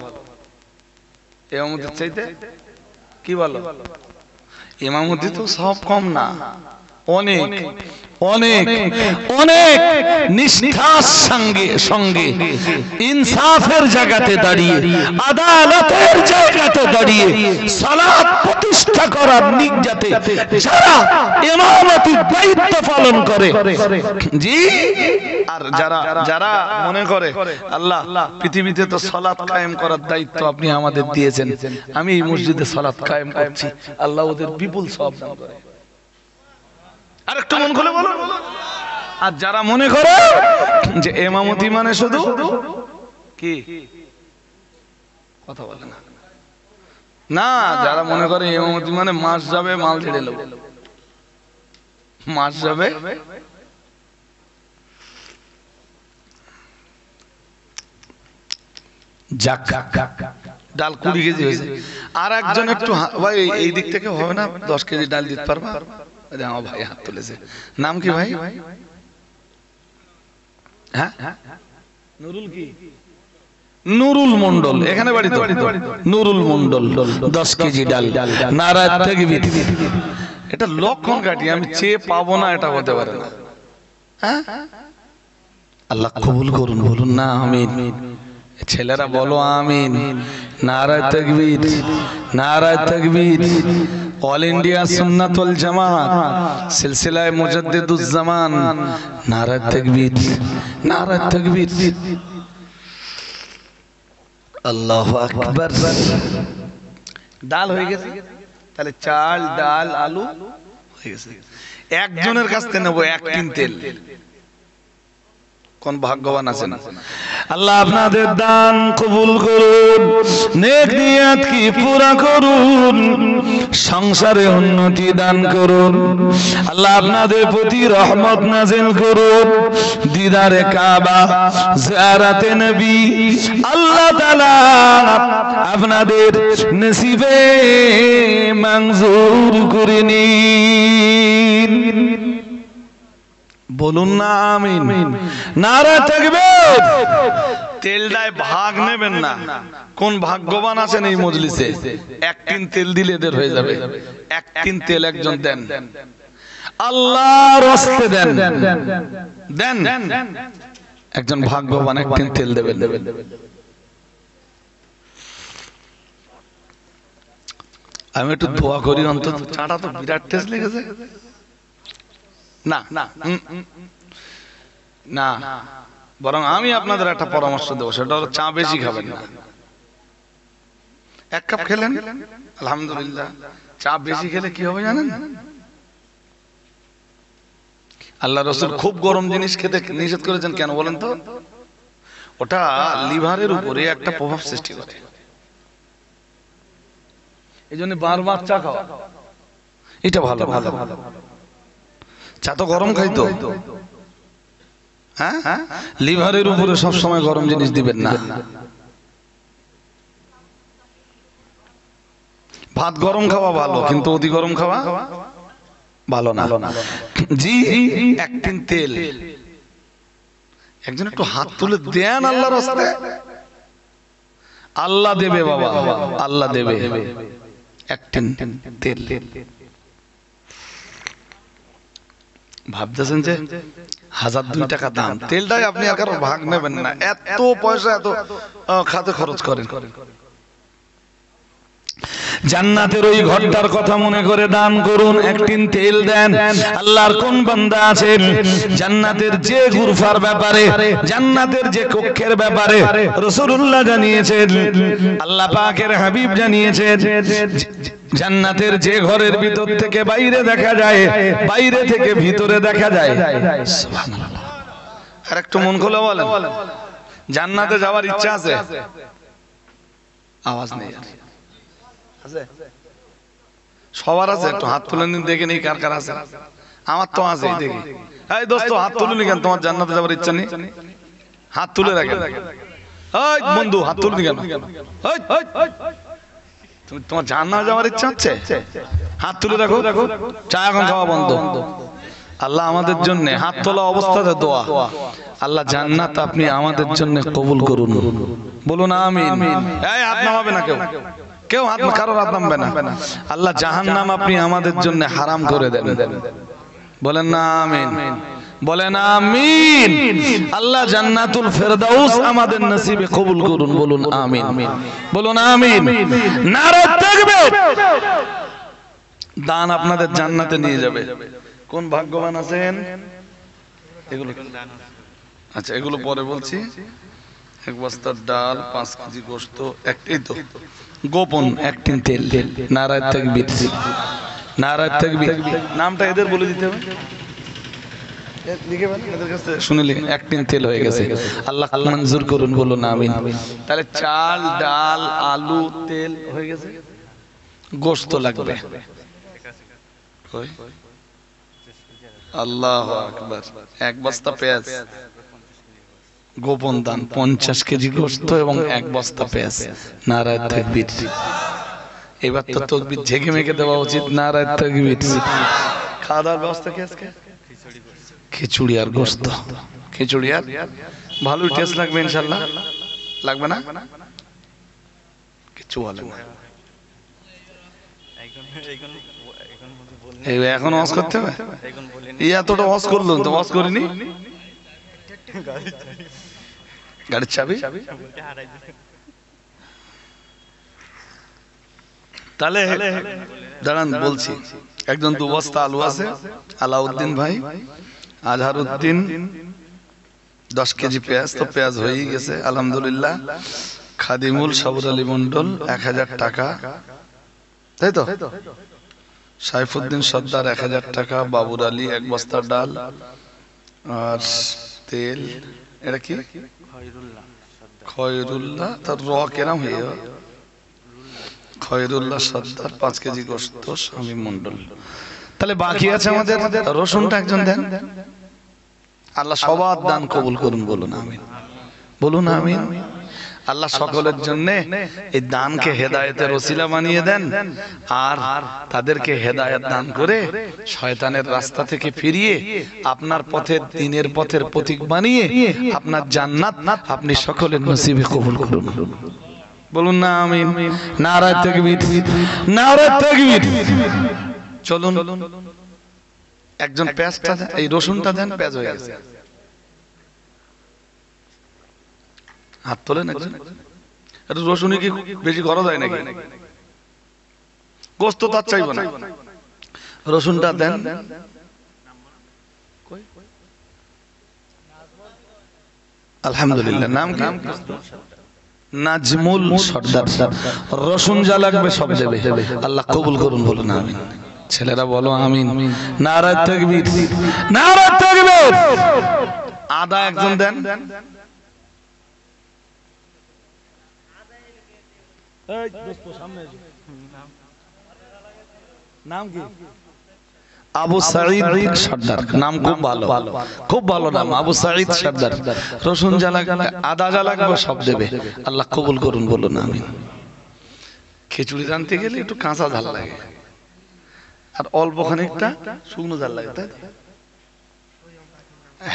ইমামতির চাইতে কি বলো? ইমামতি তো সব কম না, অনেক অনেক অনেক নিষ্ঠার সঙ্গে ইনসাফের জায়গাতে দাঁড়িয়ে, আদালতের জায়গাতে দাঁড়িয়ে সালাত প্রতিষ্ঠা করার নিয়তে যারা ইমামতির দায়িত্ব পালন করে, জি, আর যারা যারা মনে করে আল্লাহ পৃথিবীতে তো সালাত কায়েম করার দায়িত্ব আপনি আমাদের দিয়েছেন, আমি এই মসজিদে সালাত কায়েম করছি, আল্লাহ ওদের বিপুল সওয়াব দান করে। আর একটু মন খুলে বলো। আর যারা মনে করে যে ইমামতি মানে শুধু কি, কথা বলে না, না, যারা মনে করে ইমামতি মানে মাস যাবে মাল ছেড়ে নেব, মাস যাবে ডাল 20 কেজি হয়েছে, আর একজন একটু ভাই এই দিক থেকে হবে না 10 কেজি ডাল দিতে পারবা? আমার ভাই হাত তুলেছে, নাম কি ভাই? হ্যাঁ, নুরুল কি? নুরুল মন্ডল, এখানে বাড়ি তো? নুরুল মন্ডল 10 কেজি ডাল, নারায় তাকবীর। এটা লক্ষণ কাটি, আমি চেয়ে পাবো না, এটা হতে পারে না। হ্যাঁ, আল্লাহ কবুল করুন, বলুন না আমিন। ছেলেরা বলো আমিন। নারায় তাকবীর, নারায় তাকবীর। অল ইন্ডিয়া সুন্নাত ওয়াল জামাত সিলসিলায়ে মুজাদ্দিদুজ জামান, নারায়ে তাকবীর, নারায়ে তাকবীর। আল্লাহু আকবার। ডাল হয়ে গেছে, তাহলে চাল, ডাল, আলু হয়ে গেছে। একজনের কাছ থেকে নেব 1 টিন তেল। কোন ভাগ্যবান আছেন? আল্লাহ আপনাদের দান কবুল করুন, নেক নিয়াত কি পুরা করুন, সংসারে উন্নতি দান করুন। আল্লাহ আপনাদের প্রতি রহমত নাযিল করুন, দিদারে কাবা, জিয়ারতে নবী আল্লাহ তাআলা আপনাদের নসিবে মঞ্জুর করে নিন। বলুন না আমিন। নারায়ে তাকবীর। তেলটায় ভাগ নেবেন না। কোন ভাগ্যবান আছেন এই মজলিসে 1 টিন তেল দিলে এদের হয়ে যাবে। 1 টিন তেল একজন দেন, আল্লাহর রাস্তে দেন, দেন। একজন ভাগ্যবান 1 টিন তেল দেবেন। আমি একটু দোয়া করি, অন্তত চাটা তো বিরাট টেস্ট লেগেছে। না না না, বরং আমি আপনাদের একটা পরামর্শ দেবো, সেটা হলো চা বেশি খাবেন না। 1 কাপ খেলেন আলহামদুলিল্লাহ, চা বেশি খেলে কি হবে জানেন? আল্লাহ রাসূল খুব গরম জিনিস খেতে নিষেধ করেছেন, কেন বলেন তো? ওটা লিভারের উপরে একটা প্রভাব সৃষ্টি করে, এইজন্য বারবার চা খাওয়া এটা ভালো। ভালো চা তো গরম খাইতো, হ্যাঁ, লিভারের উপরে সব সময় গরম জিনিস দিবেন না। ভাত গরম খাওয়া ভালো, কিন্তু অতি গরম খাওয়া ভালো না। জি, 1 টিন তেল একজন একটু হাত তুলে দেন আল্লাহর রাস্তায়, আল্লাহ দেবে বাবা, আল্লাহ দেবে। 1 টিন তেল ভাবতেছেন যে 1002 টাকা দাম, তেলটাই আপনি আর কারো ভাগ নেবেন না। এত পয়সা এত খাতে খরচ করেন। জান্নাতের ওই ঘরটার কথা মনে করে দান করুন, 1 টিন তেল দেন। আল্লাহর কোন বান্দা আছেন জান্নাতের যে গুরফার ব্যাপারে, জান্নাতের যে কক্ষের ব্যাপারে রাসূলুল্লাহ জানিয়েছেন, আল্লাহ পাকের হাবিব জানিয়েছেন, জান্নাতের যে ঘরের ভিতর থেকে বাইরে দেখা যায়, বাইরে থেকে ভিতরে দেখা যায়। সুবহানাল্লাহ। আর একটু মন খুলে বলেন, জান্নাতে যাওয়ার ইচ্ছা আছে? আওয়াজ নেই আছে? সবার আছে? একটু হাত তুলে নিন, দেখে নেই কার কার আছে। আমার তো আছে, দেখি। এই দোস্ত, হাত তুলে কেন? তোমার জান্নাতে যাওয়ার ইচ্ছা নেই? হাত তুলে রাখেন। এই বন্ধু, হাত তুলে কেন? তোমার জান্নাতে যাওয়ার ইচ্ছা হচ্ছে? হাত তুলে রাখো। চা এখন খাওয়া বন্ধ। আল্লাহ আমাদের জন্য হাত তোলা অবস্থাতে দোয়া, আল্লাহ জান্নাত আপনি আমাদের জন্য কবুল করুন, বলুন আমিন। এই হাত নামাবে না কেউ, কেউ হাত, কারোর হাত নামবে না। আল্লাহ জাহান্নাম আপনি আমাদের জন্য হারাম করে দেন, বলেন না আমিন, বলেন আমিন। আল্লাহ জান্নাতুল ফেরদাউস আমাদের নসিবে কবুল করুন, বলুন আমিন, বলুন আমিন। নারে তাকবীর। দান আপনাদের জান্নাতে নিয়ে যাবে। কোন ভাগ্যবান আছেন? এগুলো আচ্ছা, এগুলো পরে বলছি। 1 বস্তা ডাল, 5 কেজি গোশত, একটাই তো গোপন 1 টিন তেল। নারায়ে তাকবীর, নারায়ে তাকবীর। নামটা এদের বলে দিতে হবে, লিখে এদের কাছে শুনলে 1 টিন তেল হয়ে গেছে। আল্লাহ মঞ্জুর করুন, বলুন আমিন। তাহলে চাল, ডাল, আলু, তেল হয়ে গেছে। গোশত লাগবে, আল্লাহু আকবার। 1 বস্তা পেঁয়াজ, গোপন দান 50 কেজি গোশত এবং 1 বস্তা পেঁয়াজ। নারায়ে তাকবীর। এবার তো তাকবীর ঝেঁকে মেখে দেওয়া উচিত। নারায়ে তাকবীর। খাওয়া দাওয়ার ব্যবস্থা কি আজকে? খিচুড়ি আর গোশত। খিচুড়ি আর ভালোই টেস্ট লাগবে ইনশাআল্লাহ। লাগবে না? কিছু বলে না। এই এখন ওয়াজ করতে হবে? এই এতটা ওয়াজ করলাম তো ওয়াজ করিনি। গাড়ির চাবি তাহলে দাঁড়ান বলছি। একজন 2 বস্তা আলু আছে, আলাউদ্দিন ভাই, আজহারউদ্দিন 10 কেজি পেঁয়াজ, তো পেঁয়াজ হয়েই গেছে আলহামদুলিল্লাহ। খাদিমুল সাবুর আলী মন্ডল 1000 টাকা, তাই তো? সাইফুদ্দিন সর্দার 1000 টাকা, বাবুর আলী 1 বস্তা ডাল আর তেল। এটা কি? খয়রুল্লাহ, তার র কেরাম হয়ে খয়রুল্লাহ সর্দার 5 কেজি গোশত, স্বামী মন্ডল। তাহলে বাকি আছে আমাদের রসুনটা একজন দেন। আল্লাহ সবার দান কবুল করুন, বলুন আমিন, বলুন আমিন। আল্লাহ সকলের জন্য এই দানকে হেদায়েতের ওসিলা বানিয়ে দেন, আর তাদেরকে হেদায়েত দান করে শয়তানের রাস্তা থেকে ফিরিয়ে আপনার পথের, দ্বীনের পথের প্রতীক বানিয়ে আপনার জান্নাত আপনি সকলের নসিবে কবুল করুন, বলুন না আমিন। নারায়ে তাকবীর, নারায়ে তাকবীর। চলুন একজন পেঁয়াজটা দেন, এই রসুনটা দেন। পেঁয়াজ হয়ে গেছে, হাত তোলেন একজন। এটা রসুনই কি বেশি খরচ হয় নাকি? গোশত তো চাইব না, রসুনটা দেন। আলহামদুলিল্লাহ। নাম কি? নাজমুল সর্দার। রসুন যা লাগবে সব দেবে, আল্লাহ কবুল করুন, বলুন আমিন। ছেলেরা বলো আমিন। নারায়ে তাকবীর, নারায়ে তাকবীর। আদা একজন দেন। নাম কি? আবু সাঈদ সর্দার। নাম খুব ভালো, খুব ভালো নাম, আবু সাঈদ সর্দার। রসুন যা লাগবে, আদা যা লাগবে সব দেবে, আল্লাহ কবুল করুন, বলুন আমিন। খিচুড়ি রাঁধতে গেলে একটু কাঁচা ঝাল লাগে, আর অল্প খানিকটা শুকনো ঝাল লাগে, তাই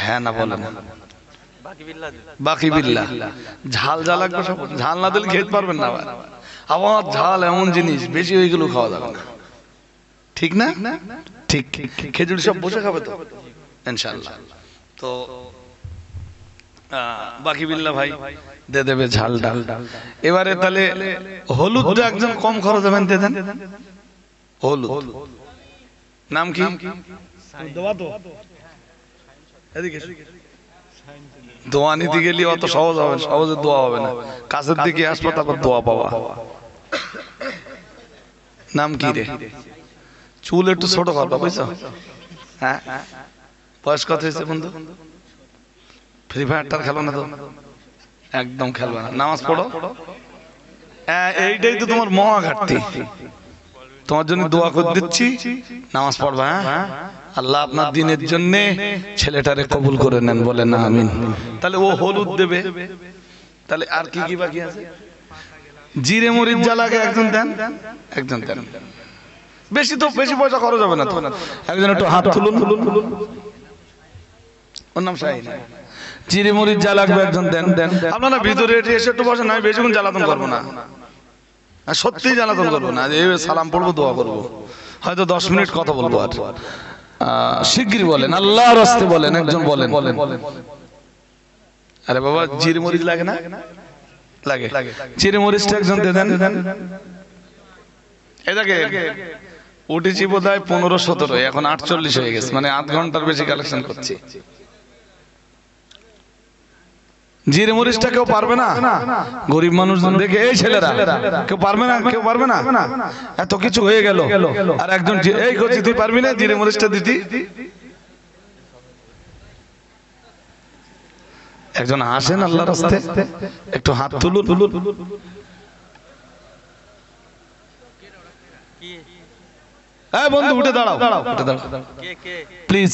হ্যাঁ না বলেন? বাকি বিল্লাহ। ঝাল যা লাগবে সব, ঝাল না দিলে খেতে পারবেন না। আবার ঝাল এমন জিনিস, বেশি ওইগুলো খাওয়া যাবে না, ঠিক না? ঠিক। খেজুরি সব বসে খাবে তো ইনশাআল্লাহ। তো বাকি বিল্লাহ ভাই দিয়ে দেবে ঝাল ডাল। এবারে তাহলে হলুদটা একজন কম খরচ হবেন দিয়ে দেন। হলুদ নাম কি? দোয়া। তো এদিকে দোয়া নিতে গেলে অত সহজ হবে, সহজে দোয়া হবে না। কাছের দিকে আসবো, তারপর দোয়া পাওয়া। নাম কি রে? চুল একটু ছোট করবা, বুঝছো? হ্যাঁ, বয়স কত হয়েছে বন্ধু? ফ্রি ফায়ারটার খেলো না তো? একদম খেলবে না। নামাজ পড়ো? এইটাই তো তোমার মহা ঘাটতি। তোমার জন্য দোয়া করে দিচ্ছি, নামাজ পড়বা। হ্যাঁ, আল্লাহ আপনার দ্বীনের জন্য ছেলেটারে কবুল করে নেন, বলেন না আমিন। তাহলে ও হলুদ দেবে। তাহলে আর কি কি বাকি আছে? জিরে মরিচ যা লাগে একজন দেন, একজন দেন। বেশি তো বেশি পয়সা খরচ হবে না তো। একজন একটু হাত তুলুন। ওর নাম শাহিন। চিড়ে মরিচ যা লাগবে একজন দেন দেন। আপনারা ভিতরে এসে একটু বসেন, আমি বেশিক্ষণ জ্বালাতন করবো না, সত্যি জ্বালাতন করবো না। এই সালাম পড়বো, দোয়া করবো, হয়তো 10 মিনিট কথা বলবো। আর শিগগির বলেন, আল্লাহর রাস্তে বলেন, একজন বলেন। আরে বাবা জিরে মরিচ লাগে না? লাগে। চিড়ে মরিচটা একজন দেন। এটাকে উঠেছি বোধহয় 15-17, এখন 48 হয়ে গেছে, মানে আধ ঘন্টার বেশি কালেকশন করছি। জিরে মরিচটা কেউ পারবে না? গরিব মানুষ দেখে এই ছেলেরা কেউ পারবে না, কেউ পারবে না। এত কিছু হয়ে গেল, আর একজন এই করছি, তুই পারবি না জিরে মরিচটা দিতি? একজন হাসেন আল্লাহর রাস্তে, একটু হাত তুলুন। এই বন্ধু উঠে দাঁড়াও, উঠে দাঁড়াও প্লিজ।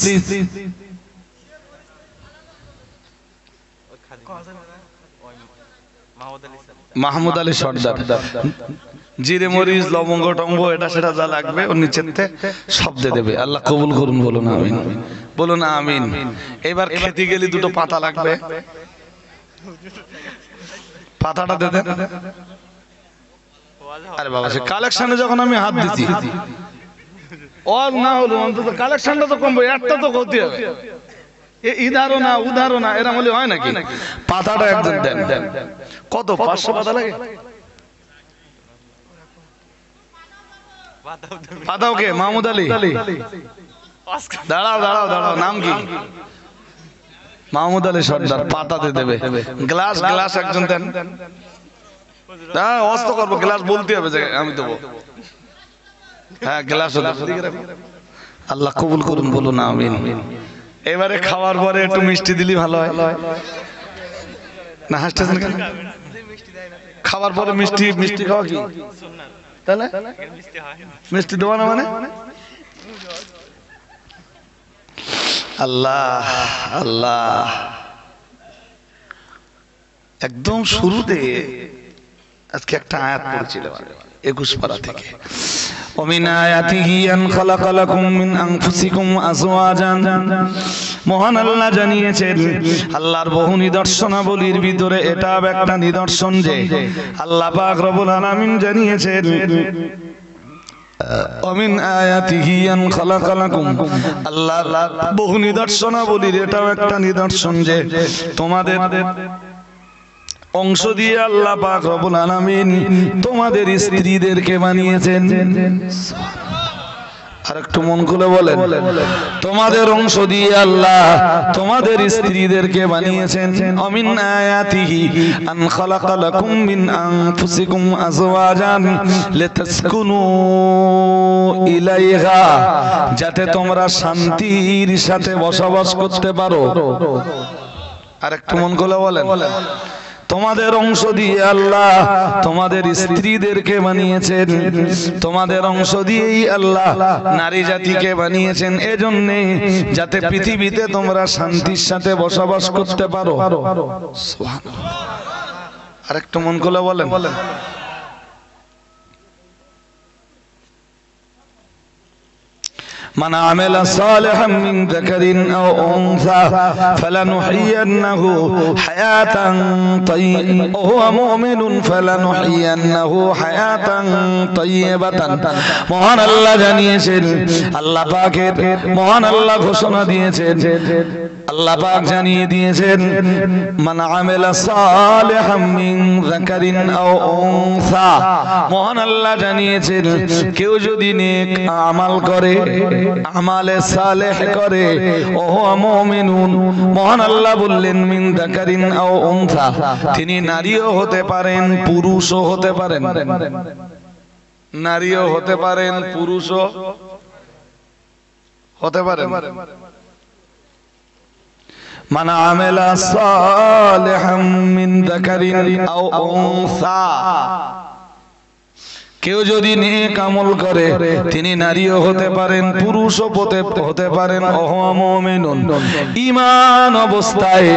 মাহমুদ আলী সর্দার। জিরে মরিচ লবঙ্গ টঙ্গ এটা সেটা যা লাগবে ওর নিচেতে সব দিয়ে দেবে। আল্লাহ কবুল করুন, বলুন আমিন, বলুন আমিন। এবার খেতে গেলে দুটো পাতা লাগবে, পাতাটা দে দেন। আরে বাবা সে কালেকশনে যখন আমি হাত দিচ্ছি, ওর না হলো অন্তত কালেকশনটা তো কমবে, একটা তো করতে হবে। ইধারও না উধারও না, এরা বলে হয় নাকি? পাতাটা একদম দেন দেন। কত 500 পাতা লাগে? পাতাও কে? মাহমুদ আলী। দাঁড়াও দাঁড়াও দাঁড়াও, নাম কি? মাহমুদ আলী সর্দার। পাতাতে দেবে। গ্লাস গ্লাস একজন দেন। হ্যাঁ অস্ত করবো, গ্লাস বলতে হবে যে আমি দেবো। হ্যাঁ গ্লাস। আল্লাহ কবুল করুন, বলুন আমিন। এবারে খাওয়ার পরে একটু মিষ্টি দিলি ভালো হয় না? হাসতেছেন কেন? খাওয়ার পরে মিষ্টি, মিষ্টি খাওয়া কি তাহলে? মিষ্টি দেওয়া না মানে? আল্লাহ আল্লাহ। একদম শুরুতে আজকে একটা আয়াত পড়েছিল 21 পারা থেকে। ومن آياته أن خلق لكم من أنفسكم أزواجا। মহান আল্লাহ জানিয়েছেন, আল্লাহর বহু নিদর্শনাবলীর ভিতরে এটা একটা নিদর্শন যে আল্লাহ পাক রব্বুল আলামিন জানিয়েছেন, ومن آياته أن خلق لكم। আল্লাহর বহু নিদর্শনাবলীর এটাও একটা নিদর্শন যে তোমাদের অংশ দিয়ে আল্লাহ পাক রব্বুল আলামিন তোমাদের স্ত্রীদেরকে বানিয়েছেন। আর একটু মন খুলে বলেন, তোমাদের অংশ দিয়ে আল্লাহ তোমাদের স্ত্রীদেরকে বানিয়েছেন। অমিন আয়াতিহি আন খালাকা লাকুম মিন আনফুসিকুম আজওয়াজান লিতাসকুনু ইলাইহা, যাতে তোমরা শান্তির সাথে বসবাস করতে পারো। আর একটু মন খুলে বলেন, তোমাদের অংশ দিয়ে আল্লাহ তোমাদের স্ত্রীদেরকে বানিয়েছেন, তোমাদের অংশ দিয়েই আল্লাহ নারী জাতিকে বানিয়েছেন, এজন্যে যাতে পৃথিবীতে তোমরা শান্তির সাথে বসবাস করতে পারো। সুবহানাল্লাহ। আরেকটু মন খুলে বলেন, من عمل صالحا من ذكر أو أنثى فلنحيينه حياة طيبة وهو مؤمن فلنحيينه حياة طيبة। মহান আল্লাহ জানিয়েছেন, আল্লাহ পাকের মহান আল্লাহ ঘোষণা দিয়েছেন, আল্লাহ পাক জানিয়ে দিয়েছেন, মান আমিলা সালিহাম মিন যাকারিন আও উনসা। মহান আল্লাহ জানিয়েছেন, কেউ যদি নেক আমল করে, আমালে সালেহ করে, ওহু মুমিনুন। মহান আল্লাহ বললেন মিন যাকারিন আও উনসা, তিনি নারীও হতে পারেন পুরুষও হতে পারেন, নারীও হতে পারেন পুরুষও হতে পারেন। মান আমিলা সালিহাম মিন যাকারিন আও উনসা, কেউ যদি নেক আমল করে তিনি নারীও হতে পারেন পুরুষও হতে পারেন। ওহু মুমিনুন, ঈমান অবস্থায়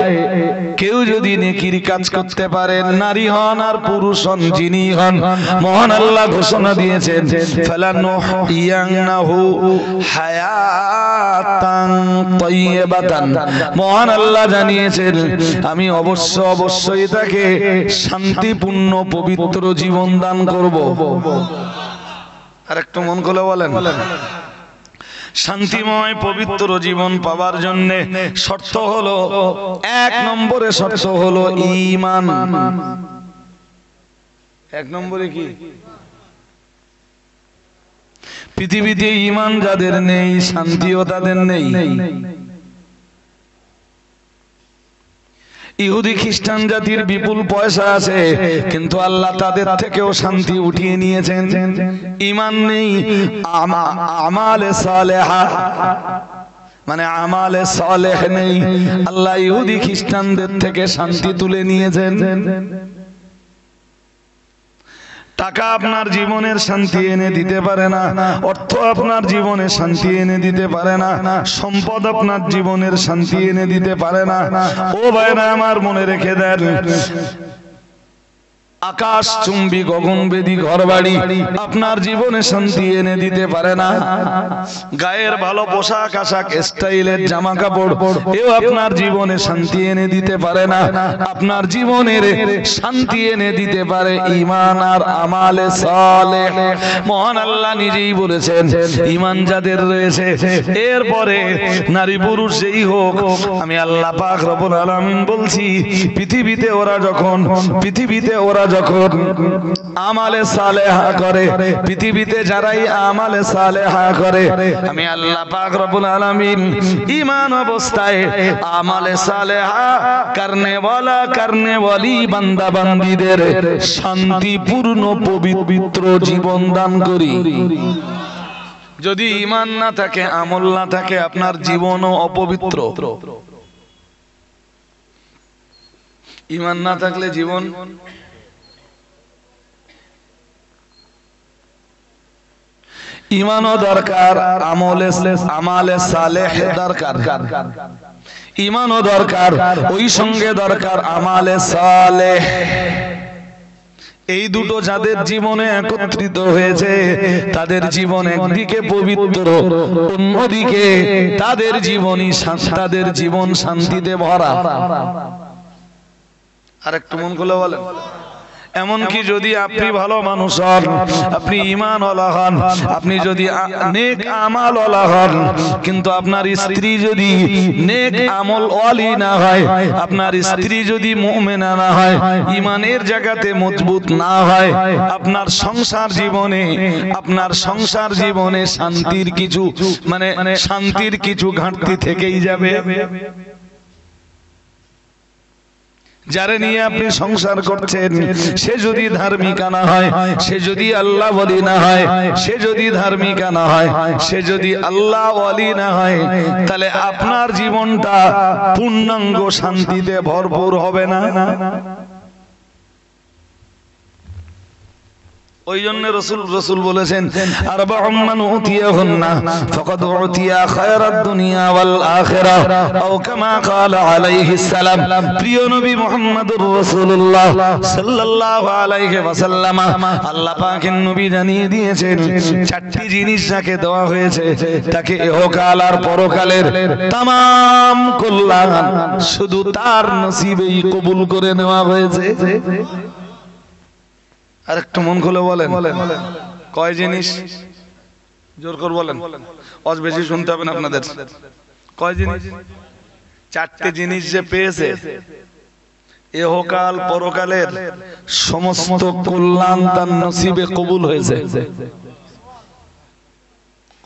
কেউ যদি নেকির কাজ করতে পারেন, নারী হন আর পুরুষ হন, যিনি হন, মহান আল্লাহ ঘোষণা দিয়েছেন, ফালানুহইয়ান্নাহু হায়াত সালাতান তাইয়্যিবাতান, মহান আল্লাহ জানিয়েছেন আমি অবশ্যই তাকে শান্তিপূর্ণ পবিত্র জীবন দান করব। আর একটু মন খুলে বলেন, শান্তিময় পবিত্র জীবন পাওয়ার জন্য শর্ত হলো, এক নম্বরে শর্ত হলো ঈমান। এক নম্বরে কি? পৃথিবীতে ঈমান যাদের নেই, শান্তিও তাদের নেই। ইহুদি খ্রিস্টান জাতির বিপুল পয়সা আছে, কিন্তু আল্লাহ তাদের থেকেও শান্তি উঠিয়ে নিয়েছেন। ঈমান নেই, আমালে সালেহা মানে আমালে সালেহ নেই, আল্লাহ ইহুদি খ্রিস্টানদের থেকে শান্তি তুলে নিয়েছেন। টাকা আপনার জীবনের শান্তি এনে দিতে পারে না, অর্থ আপনার জীবনে শান্তি এনে দিতে পারে না, সম্পদ আপনার জীবনের শান্তি এনে দিতে পারে না। ও ভাইরা আমার, মনে রেখে দেন, আকাশ চুম্বি গগনবেদী ঘরবাড়ি আপনার জীবনে শান্তি এনে দিতে পারে না। গায়ের ভালো পোশাক আশাক, স্টাইলের জামা কাপড়, এও আপনার জীবনে শান্তি এনে দিতে পারে না। আপনার জীবনের শান্তি এনে দিতে পারে ঈমান আর আমালে সালেহ। মহান আল্লাহ নিজেই বলেছেন, ঈমান যাদের রয়েছে, এরপরে নারী পুরুষ যেই হোক, আমি আল্লাহ পাক রব্বুল আলামিন বলছি, পৃথিবীতে ওরা যখন আমালে সালেহা করে, পৃথিবীতে যারাই আমালে সালেহা করে, আমি আল্লাহ পাক রব্বুল আলামিন ঈমান অবস্থায় আমালে সালেহা করনে ওয়ালি বান্দা বান্দীদের শান্তিপূর্ণ পবিত্র জীবন দান করি। যদি ঈমান না থাকে, আমল না থাকে, আপনার জীবনও অপবিত্র। ঈমান না থাকলে জীবন, ঈমানও দরকার, আমালে সালেহ দরকার। ঈমানও দরকার, ওই সঙ্গে দরকার আমালে সালেহ। এই দুটো যাদের জীবনে একত্রিত হয়েছে, তাদের জীবন একদিকে পবিত্র, অন্যদিকে তাদের জীবন শান্তিতে ভরা। আর একটু মন খুলে বলেন, এমনকি যদি আপনি ভালো মানুষ হন, আপনি ঈমানওয়ালা হন, আপনি যদি নেক আমলওয়ালা হন, কিন্তু আপনার স্ত্রী যদি নেক আমলওয়ালি না হয়, আপনার স্ত্রী যদি মুমিনা না হয়, ঈমানের জায়গাতে মজবুত না হয়, আপনার সংসার জীবনে শান্তির কিছু ঘাটতি থেকেই যাবে। যারে নিয়ে আপনি সংসার করছেন, সে যদি ধার্মিকা না হয়, সে যদি আল্লাহ ওয়ালি না হয়, সে যদি ধার্মিকা না হয়, সে যদি আল্লাহ ওয়ালি না হয়, তাহলে আপনার জীবনটা পূর্ণাঙ্গ শান্তিতে ভরপুর হবে না। ওই জন্য রসুল বলেছেন, আরবাউন মান উতিয়াহুন্না ফাকাদ উতিয়া খায়রাদ দুনিয়া ওয়াল আখিরাহ, আও কামা ক্বালা আলাইহিস সালাম। প্রিয় নবী মুহাম্মদুর রাসূলুল্লাহ সাল্লাল্লাহু আলাইহি ওয়াসাল্লাম, আল্লাহ পাকের নবী জানিয়ে দিয়েছেন, চারটি জিনিস যাকে দেওয়া হয়েছে, তাকে ইহকাল আর পরকালের तमाम কল্যাণ শুধু তার নসিবেই কবুল করে নেওয়া হয়েছে। আর একটু মন খুলে বলেন, কয় জিনিস? জোর করে বলেন, আজ বেশি শুনতে হবে না আপনাদের। কয় জিনিস? চারটি জিনিস যে পেয়েছে, ইহকাল পরকালের সমস্ত কল্যাণ তার নসিবে কবুল হয়েছে।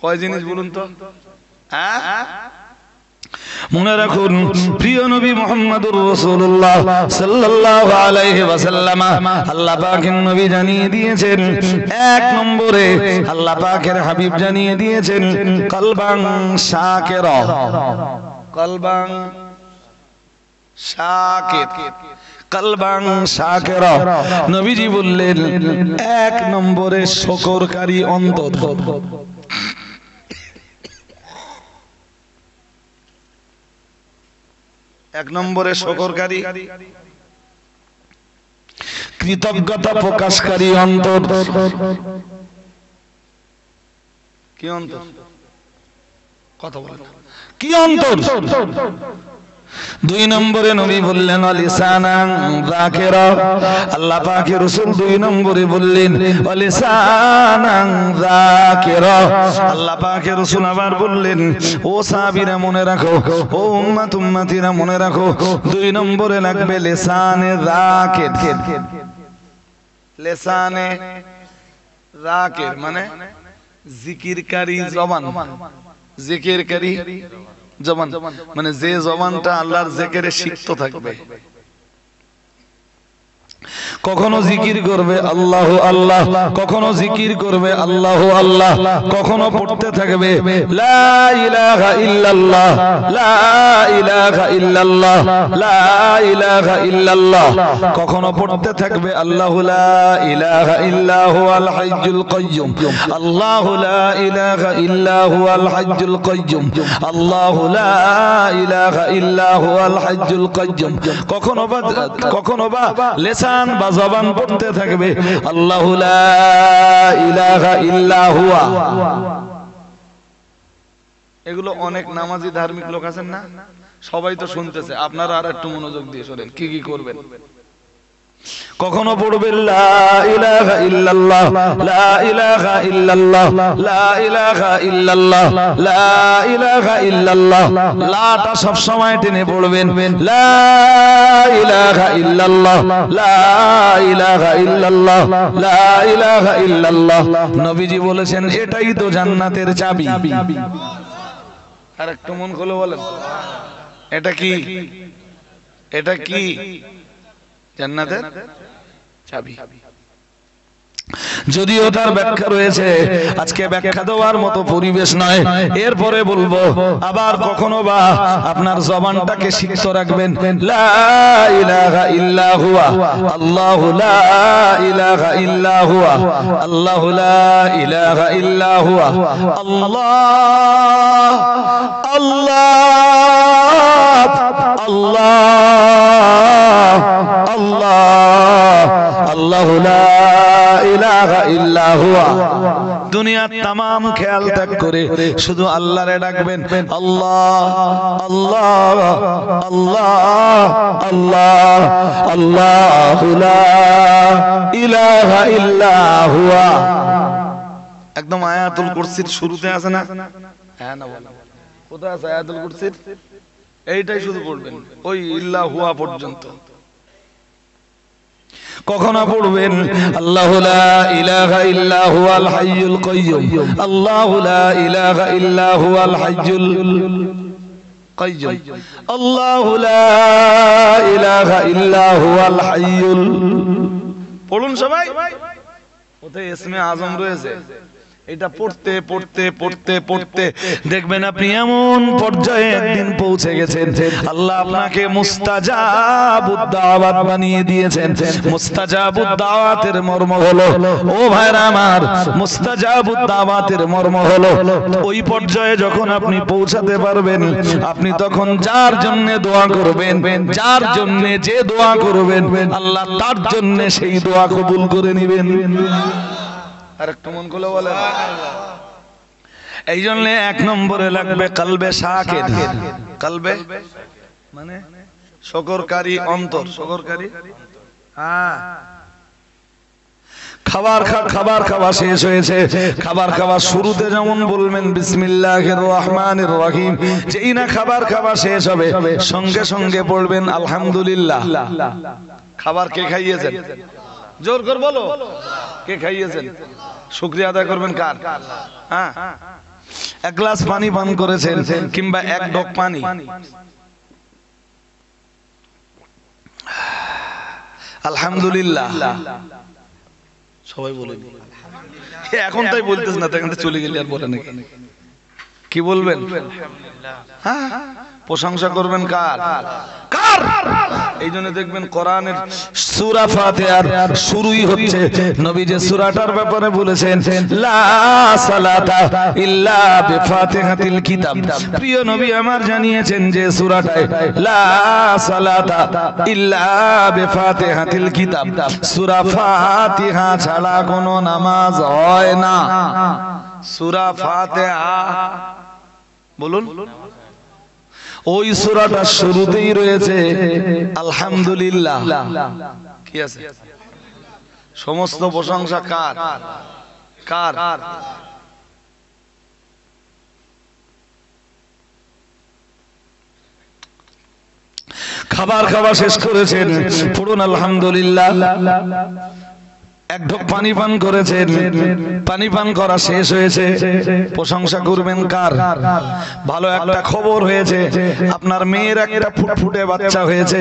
কয় জিনিস বলুন তো? মনে রাখুন, প্রিয় নবী মুহাম্মদুর রাসূলুল্লাহ সাল্লাল্লাহু আলাইহি ওয়াসাল্লাম, আল্লাহ পাকের নবী জানিয়ে দিয়েছেন, এক নম্বরে আল্লাহ পাকের হাবিব জানিয়ে দিয়েছেন, কলবান শাকিরা। কলবান শাকির, কলবান শাকিরা। নবীজি বললেন, এক নম্বরে শুকরকারী অন্তর। এক নম্বরে শুকরকারী, কৃতজ্ঞতা প্রকাশকারী অন্তর। কি অন্তর? কথা বলেন কি অন্তর? দুই নম্বরে নবী বললেন লিসানান যাকিরা, আল্লাহ পাকের রাসূল দুই নম্বরে বললেন লিসানান যাকিরা, আল্লাহ পাকের রাসূল আবার বললেন ও সাহাবীরা মনে রাখো, ও উম্মতিরা মনে রাখো, দুই নম্বরে লাগবে লিসানে যাকির। লিসানে যাকির মানে জিকিরকারী জবান, জিকিরকারী জবান মানে যে জবানটা আল্লাহর জিকিরে সিক্ত থাকবে, কখনো জিকির করবে আল্লাহু আল্লাহ, কখনো জিকির করবে আল্লাহু আল্লাহ, কখনো পড়তে থাকবে লা ইলাহা ইল্লাল্লাহ, লা ইলাহা ইল্লাল্লাহ, লা ইলাহা ইল্লাল্লাহ, কখনো পড়তে থাকবে আল্লাহু লা ইলাহা ইল্লা হুয়াল হাইয়ুল কাইয়্যুম, আল্লাহু লা ইলাহা ইল্লা হুয়াল হাইয়ুল কাইয়্যুম, আল্লাহু লা ইলাহা ইল্লা হুয়াল হাইয়ুল কাইয়্যুম, কখনো বা লিসান বা জবান পড়তে থাকবে আল্লাহু লা ইলাহা ইল্লা হুয়া। এগুলো অনেক নামাজি ধার্মিক লোক আছেন না, সবাই তো শুনতেছে, আপনারা আর একটু মনোযোগ দিয়ে শোনেন কি কি করবেন। কখনো পড়বেন লা ইলাহা ইল্লাল্লাহ, লা ইলাহা ইল্লাল্লাহ, লা ইলাহা ইল্লাল্লাহ, লা ইলাহা ইল্লাল্লাহ, লাটা সব সময় টেনে পড়বেন, লা ইলাহা ইল্লাল্লাহ, লা ইলাহা ইল্লাল্লাহ, লা ইলাহা ইল্লাল্লাহ। নবীজি বলেছেন এটাই তো জান্নাতের চাবি। আর একটু মন খুলে বলেন এটা কি, এটা কি জান্নাতের চাবি। যদিও তার ব্যাখ্যা রয়েছে, আজকে ব্যাখ্যা দেওয়ার মতো পরিবেশ নয়। এরপরে বলবো আবার কখনো বা আপনার জবানটাকে সিক্ত রাখবেন, লা ইলাহা ইল্লা হুয়া, আল্লাহু লা ইলাহা ইল্লা হুয়া, আল্লাহু লা ইলাহা ইল্লা হুয়া, আল্লাহ আল্লাহ আল্লাহ আল্লাহ, আল্লাহু লা ইলাহা ইল্লা হুয়া। দুনিয়ার তামাম খেয়াল ত্যাগ করে শুধু আল্লাহরে ডাকবেন, আল্লাহ আল্লাহ আল্লাহ আল্লাহ, আল্লাহু লা ইলাহা ইল্লা হুয়া। একদম আয়াতুল কুরসির শুরুতে আছে না? হ্যাঁ না বলেন, কোথায় আছে আয়াতুল কুরসির? এইটাই শুধু পড়বেন ওই ইল্লা হুয়া পর্যন্ত। কখনো পড়বেন আল্লাহু লা ইলাহা ইল্লা হুয়াল হাইয়ুল কাইয়্যুম, আল্লাহু লা ইলাহা ইল্লা হুয়াল হাইয়ুল কাইয়্যুম, আল্লাহু লা ইলাহা ইল্লা হুয়াল হাইয়ুল। পড়ুন সবাই, ওতে ইসমে আজম রয়েছে। এটা পড়তে পড়তে পড়তে পড়তে দেখবেন আপনি এমন পর্যায়ে একদিন পৌঁছে গেছেন, আল্লাহ আপনাকে মুস্তাজাবুদ দাওয়াত বানিয়ে দিয়েছেন। মুস্তাজাবুদ দাওয়াতের মর্ম হলো, ও ভাইরা আমার, মুস্তাজাবুদ দাওয়াতের মর্ম হলো ওই পর্যায়ে যখন আপনি পৌঁছাতে পারবেন, আপনি তখন যার জন্য দোয়া করবেন, যার জন্য যে দোয়া করবেন, আল্লাহ তার জন্য সেই দোয়া কবুল করে নেবেন। আর একটু মন খুলে বলেন। এই জন্য এক নম্বরে লাগবে কলবে শাকির। কলবে মানে শুকরকারী অন্তর, শুকরকারী। হ্যাঁ, খাবার খাওয়া শেষ হয়েছে, খাবার খাওয়া শুরুতে যেমন বলবেন বিসমিল্লাহির রহমানির রহিম, যেই না খাবার খাওয়া শেষ হবে সঙ্গে সঙ্গে পড়বেন আলহামদুলিল্লাহ। খাবার কে খাইয়েছেন? জোর করে বলো, কে খাইয়েছেন? শুকরিয়া আদায় করবেন কার? হ্যাঁ, এক গ্লাস পানি পান করেছেন কিংবা এক ঢোক পানি, আলহামদুলিল্লাহ সবাই বলেন। এখন তাই বলতেছ না, তখন চলে গেলে আর বলে নাকি? কি বলবেন? হ্যাঁ, প্রশংসা করবেন কার? কার? এই জন্য দেখবেন কোরআনের সূরা ফাতিহার শুরুই হচ্ছে, নবী যে সূরাটার ব্যাপারে বলেছেন লা সালাতা ইল্লা বিফাতিহাতিল কিতাব, প্রিয় নবী আমার জানিয়েছেন যে সূরাটায় লা সালাতা ইল্লা বিফাতিহাতিল কিতাব, সূরা ফাতিহা ছাড়া কোনো নামাজ হয় না। সূরা ফাতিহা বলুন। ওই সূরাটার শুরুতেই রয়েছে আলহামদুলিল্লাহ। কি আছে? সমস্ত প্রশংসা কার? কার? খাবার খাওয়া শেষ করেছেন, পড়ুন আলহামদুলিল্লাহ। এক ঢোক পানি পান করেছেন, পানি পান করা শেষ হয়েছে, প্রশংসা করবেন কার? ভালো একটা খবর হয়েছে, আপনার মেয়ের একটা ফুটফুটে বাচ্চা হয়েছে,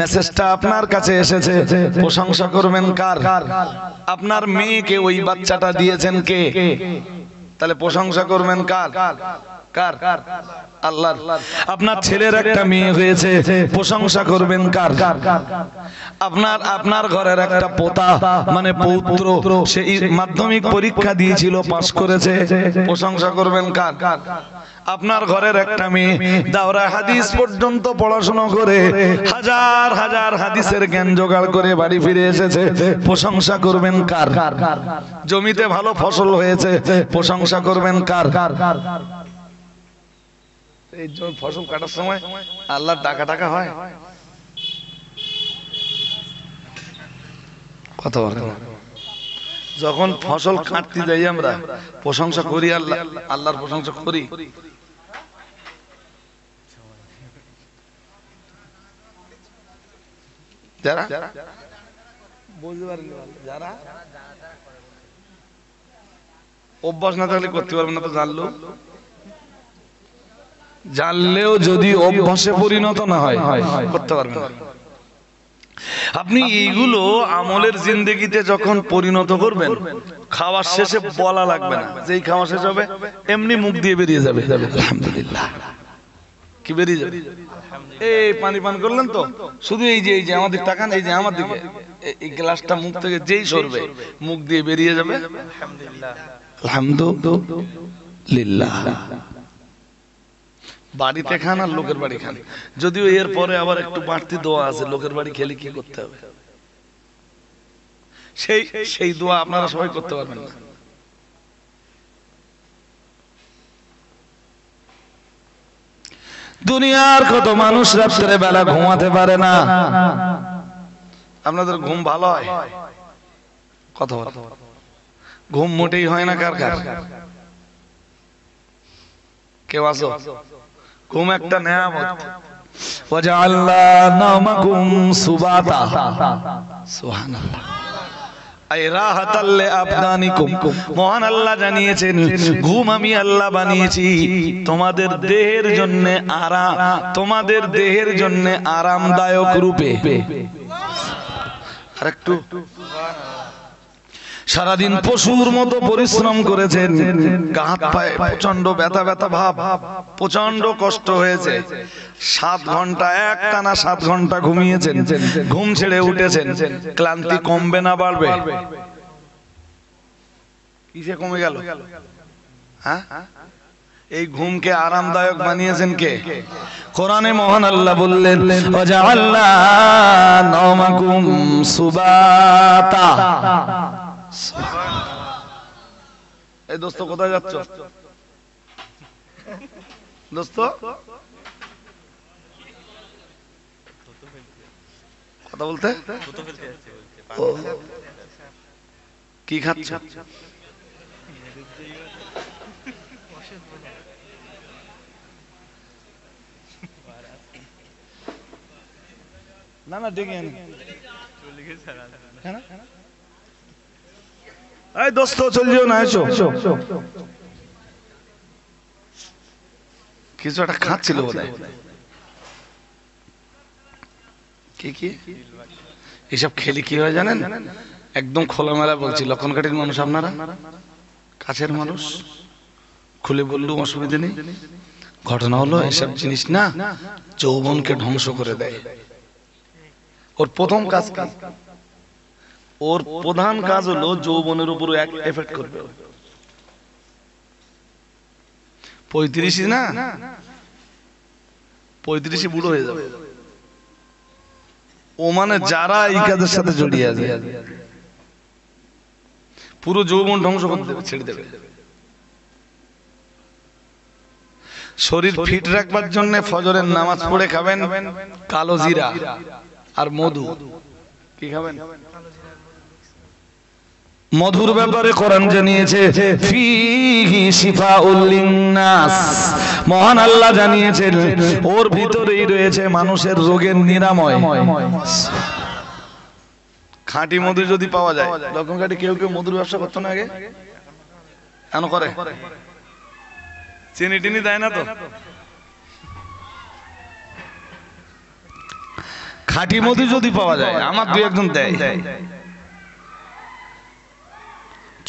মেসেজটা আপনার কাছে এসেছে, প্রশংসা করবেন কার? আপনার মেয়েকে ওই বাচ্চাটা দিয়েছেন কে? তাহলে প্রশংসা করবেন কার? কার? আল্লাহর। আপনার ছেলের একটা মেয়ে হয়েছে, প্রশংসা করবেন কার? আপনার ঘরের একটা পোতা মানে পৌত্র, সে মাধ্যমিক পরীক্ষা দিয়েছিল, পাস করেছে, প্রশংসা করবেন কার? আপনার ঘরের একটা মেয়ে দাওরা হাদিস পর্যন্ত পড়াশোনা করে হাজার হাজার হাদিসের জ্ঞান জোগাড় করে বাড়ি ফিরে এসেছে, প্রশংসা করবেন কার? জমিতে ভালো ফসল হয়েছে, প্রশংসা করবেন কার? এই ফসল কাটার সময় আল্লাহর ডাকা টাকা হয়? কথা বলেন। যখন ফসল কাটতে যাই আমরা প্রশংসা করি, আল্লাহর প্রশংসা করি। যারা বুঝতে পারেন, যারা অভ্যাস না থাকলে করতে পারবেন না, তো জানলেও যদি অভ্যাসে পরিণত না হয় করতে পারবেন না। আপনি এইগুলো আমলের জিন্দেগিতে যখন পরিণত করবেন, খাওয়ার শেষে বলা লাগবে না, যেই খাওয়া শেষ হবে এমনি মুখ দিয়ে বেরিয়ে যাবে আলহামদুলিল্লাহ। কি বেরিয়ে যাবে? এই পানি পান করলেন তো, শুধু এই যে আমাদের তাকান, এই যে আমার দিকে, এই গ্লাসটা মুখ থেকে যেই সরবে মুখ দিয়ে বেরিয়ে যাবে আলহামদুলিল্লাহ আলহামদুলিল্লাহ। বাড়িতে খান আর লোকের বাড়ি খান, যদিও এর পরে আবার একটু বাড়তি দোয়া আছে, লোকের বাড়ি খেলে কি করতে হবে সেই দোয়া আপনারা সবাই করতে পারবেন না। দুনিয়ার কত মানুষ রাত্রে বেলা ঘুমাতে পারে না। আপনাদের ঘুম ভালো হয়? কথা বল। ঘুম মোটেই হয় না কার কার? কেউ আসো? ঘুম একটা নেয়ামত। ওয়াজআলনা নাওমাকুম সুবাতা, সুবহানাল্লাহ, আই রাহাতাল লিআবদানিকুম। মহান আল্লাহ জানিয়েছেন, ঘুম আমি আল্লাহ বানিয়েছি তোমাদের দেহের জন্য আরাম, তোমাদের দেহের জন্য আরামদায়ক রূপে। আরেকটু, সারাদিন পশুর মতো পরিশ্রম করেছেন, হাত পায়ে প্রচন্ড ব্যথা ব্যথা ভাব, প্রচন্ড কষ্ট হয়েছে, 7 ঘন্টা একটানা 7 ঘন্টা ঘুমিয়েছেন, ঘুম ছেড়ে উঠেছেন, ক্লান্তি কমবে না বাড়বে? কিসে কমে গেল? হ্যাঁ, এই ঘুমকে আরামদায়ক বানিয়েছেন কে? কোরআনে মহান আল্লাহ বললেন, ওয়াজআলনা নাওমাকুম সুবাতা। এই দোস্ত কোথায় যাচ্ছ? দোস্ত কথা বলতে, কি খাচ্ছ? না না ডেকে আনি। এই দোস্ত চল যেও না, এসো। কিছু একটা খাচ্ছিল বোধহয়। কি এসব খেলে কি হয় জানেন? একদম খোলামেলা বলছি, লক্ষণকাঠির মানুষ আপনারা, কাছের মানুষ, খুলে বললেও অসুবিধা নেই। ঘটনা হলো, এসব জিনিস না যৌবনকে ধ্বংস করে দেয়। ওর প্রথম কাজ কি? ওর প্রধান কাজ হলো যৌবনের উপর এক এফেক্ট করবে। 35 না, 35 বুড়ো হয়ে যাবে ও, মানে যারা এই কাজের সাথে জড়িয়ে আছে পুরো যৌবন ধ্বংস করে দেবে, ছেড়ে দেবে। শরীর ফিট রাখবার জন্য ফজরের নামাজ পড়ে খাবেন কালো জিরা আর মধু। কি খাবেন? মধুর ব্যাপারে কোরআন জানিয়েছে ফিহি শিফাউল লিন্নাস, মহান আল্লাহ জানিয়েছেন ওর ভিতরেই রয়েছে মানুষের রোগের নিরাময়। খাঁটি মধু যদি পাওয়া যায়, রকম খাঁটি কেউ কেউ মধুর ব্যবসা করতো না আগে, কেন করে? চিনি টিনি দেয় না তো। খাঁটি মধু যদি পাওয়া যায়, আমার দুই একজন দেয়।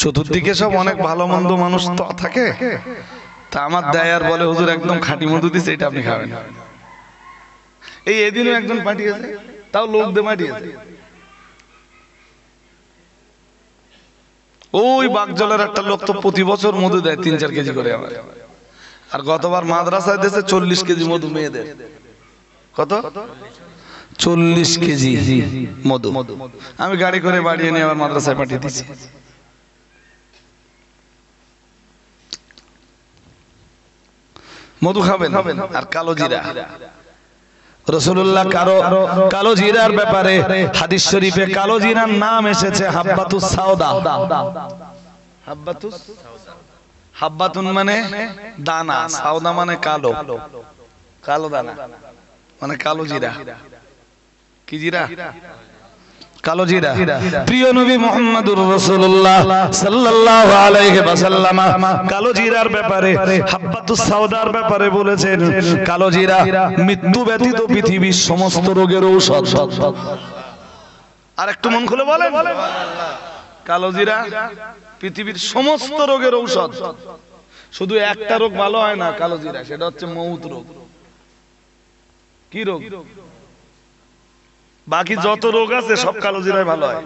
চতুর্দিকে সব অনেক ভালো মন্দ মানুষ তো থাকে, তা আমার দেয় আর বলে হুজুর একদম খাঁটি মধু দিছে, এটা আপনি খাবেন। এই এদিনও একজন পাঠিয়েছে, তাও লোক দিয়ে পাঠিয়েছে। ওই বাগজলের একটা লোক তো প্রতি বছর মধু দেয় 3-4 কেজি করে আমার। আর গতবার মাদ্রাসায় দিয়েছে 40 কেজি মধু মেয়েদের। কত? 40 কেজি মধু। আমি গাড়ি করে বাড়িয়ে নিয়ে আবার মাদ্রাসায় পাঠিয়ে দিয়েছি। মধু খাবেন আর কালো জিরা। রাসূলুল্লাহ কালো জিরার ব্যাপারে হাদিস শরীফে কালো জিরার নাম এসেছে হাব্বাতুস সাওদা। হাব্বাতুন মানে দানা, সাওদা মানে কালো, কালো দানা মানে কালো জিরা। কি জিরা? কালো জিরা। প্রিয় নবী মুহাম্মদুর রাসূলুল্লাহ সাল্লাল্লাহু আলাইহি ওয়াসাল্লাম কালো জিরার ব্যাপারে হাব্বাতুস সাওদার ব্যাপারে বলেছেন কালো জিরা মৃত্যু ব্যতীত পৃথিবীর সমস্ত রোগের ঔষধ। আর একটু মন খুলে বলেন, কালো জিরা পৃথিবীর সমস্ত রোগের ঔষধ। শুধু একটা রোগ ভালো হয় না কালো জিরা, সেটা হচ্ছে মৌত রোগ। কি রোগ? বাকি যত রোগ আছে সব কালো জিরায় ভালো হয়।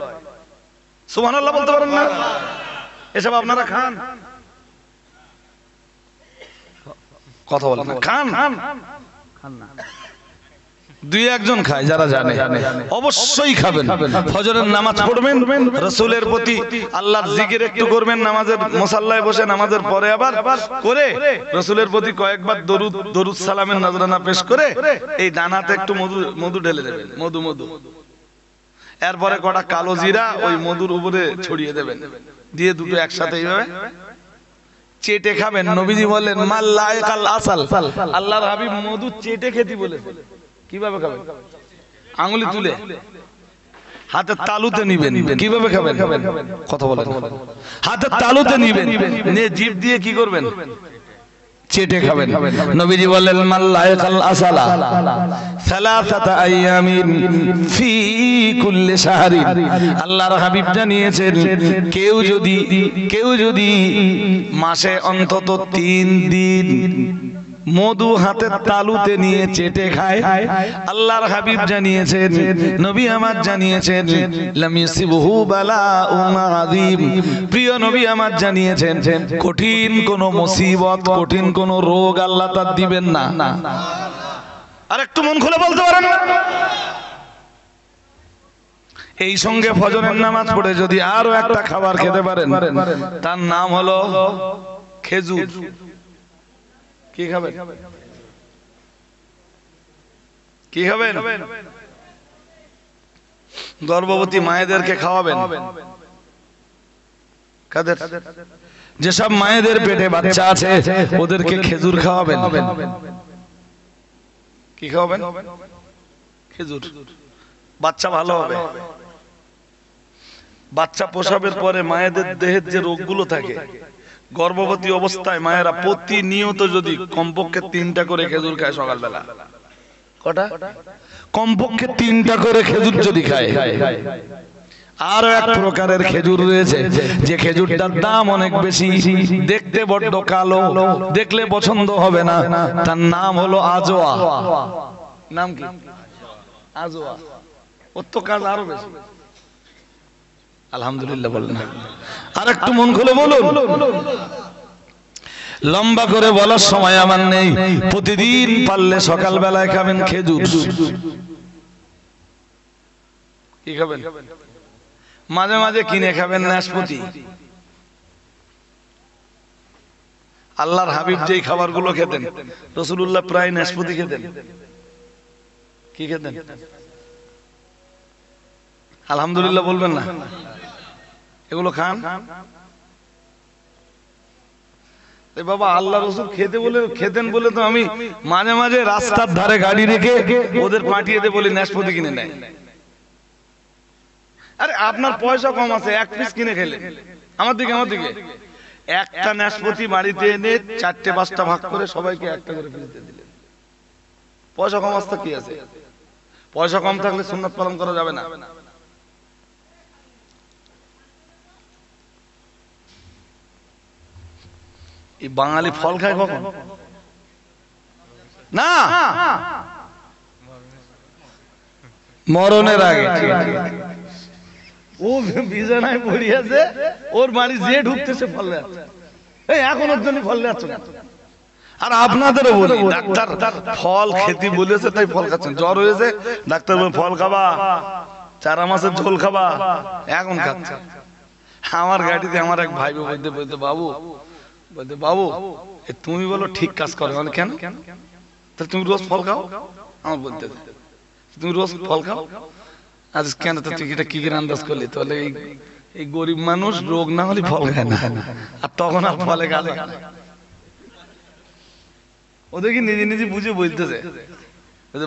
সুবহানাল্লাহ বলতে পারেন না? এসব আপনারা খান? কথা বলেন না। খান? খান না। দুই একজন খায় যারা জানে, অবশ্যই খাবেন। ফজরের নামাজ পড়বেন, রাসূলের প্রতি আল্লাহর জিকির একটু করবেন, নামাজের মুসাল্লায় বসে নামাজের পরে আবার করে রাসূলের প্রতি কয়েকবার দরুদ সালামের নজরানা পেশ করে এই দানাতে একটু মধু ঢেলে দেবেন। মধু এরপরে কটা কালো জিরা ওই মধুর উপরে ছড়িয়ে দেবেন, দিয়ে দুটো একসাথে এইভাবে চেটে খাবেন। নবীজি বললেন মাল লায়কাল আসাল, আল্লাহর হাবিব মধু চেটে খেতে বলেছেন। কিভাবে খাবেন? আঙ্গুলি তুলে হাতের তালুতে নিবেন। কিভাবে খাবেন? কথা বলেন। হাতের তালুতে নিবেন, নিয়ে জিভ দিয়ে কি করবেন? চেটে খাবেন। নবীজি বললেন মাল্লায়াকাল আসালা সালাসাতা আইয়ামিন ফি কুল্লি শাহরিন। আল্লাহর হাবিব জানিয়েছেন কেউ যদি মাসে অন্তত 3 দিন মধু হাতের তালুতে নিয়ে চেটে খায়, আল্লাহর হাবিব জানিয়েছেন, নবী আমার জানিয়েছেন লাম ইউসিবহু বালাউন আযীম। প্রিয় নবী আমার জানিয়েছেন কঠিন কোন মুসিবত, কঠিন কোন রোগ আল্লাহ তার দিবেন না। আর একটু মন খুলে বলতে পারেন না? এই সঙ্গে ফজরের নামাজ পড়ে যদি আরো একটা খাবার খেতে পারেন, তার নাম হলো খেজুর। কি খাবেন? কি খাবেন? গর্ভবতী মায়েদেরকে খাওয়াবেন। কাদের? যেসব মায়েদের পেটে বাচ্চা আছে ওদেরকে খেজুর খাওয়াবেন। কি খাওয়াবেন? খেজুর। বাচ্চা ভালো হবে। বাচ্চা প্রসবের পরে মায়েদের দেহের যে রোগগুলো থাকে, গর্ভবতী অবস্থায় মায়েরা প্রতিনিয়ত যদি কমপক্ষে 3টা করে খেজুর খায় সকালবেলা। কটা? কমপক্ষে 3টা করে খেজুর যদি খায়। আরো এক প্রকারের খেজুর রয়েছে যে খেজুরটার দাম অনেক বেশি, দেখতে বড্ড কালো, দেখলে পছন্দ হবে না, তার নাম হলো আজোয়া। নাম কি? আজোয়া। ওর তো কাজ আরো বেশি। আলহামদুলিল্লাহ বললেন। আর একটু মন খুলে বলুন। লম্বা করে বলার সময় আমার নেই। প্রতিদিন পারলে সকাল বেলায় খাবেন খেজুর। কি খাবেন? মাঝে মাঝে কিনে খাবেন নাশপাতি। আল্লাহর হাবিব যেই খাবারগুলো খেতেন, রাসূলুল্লাহ প্রায় নাশপাতি খেতেন। কি খেতেন? আলহামদুলিল্লাহ বলবেন না? এগুলো খান। বাবা আল্লাহ রাসূল খেতেন বলে তো আমি মাঝে মাঝে রাস্তার ধারে গাড়ি রেখে ওদের পাঠিয়ে দে বলি নাশপাতি কিনে নেয়। আরে আপনার পয়সা কম আছে, এক পিস কিনে খেলেন। আমার দিকে একটা নাশপাতি বাড়িতে এনে 4-5টা ভাগ করে সবাইকে একটা করে পিস দিয়ে দিলেন। পয়সা কম আসতে কি আছে? পয়সা কম থাকলে সুন্নাত পালন করা যাবে না। এই বাঙালি ফল খায় কখন? না, মরণের আগে। ও বিছানায় পড়ে আছে, ওর বাড়ি যে ঢুকতেছে ফল যাচ্ছে। এই এখন ওর জন্য ফল যাচ্ছে না। আর আপনাদেরও বলি, ডাক্তার ফল খেতে বলেছে তাই ফল খাচ্ছেন। জ্বর হয়েছে, ডাক্তার বলে ফল খাবা, 4 মাসের ঝোল খাবা, এখন খাচ্ছে। আমার গাড়িতে আমার এক ভাই বলতে বাবু তুমি বলো ঠিক কাজ করো। মানে কেন? তাহলে তুমি রোজ ফল খাও। আমার বলতে তুমি রোজ ফল খাও। আজ কেন তো তুই এটা কি করে আন্দাজ করলি? তাহলে এই গরিব মানুষ রোগ না হলে ফল খায় না, আর তখন আর ফলে গালে ওদের কি নিজে নিজে বুঝে বলতেছে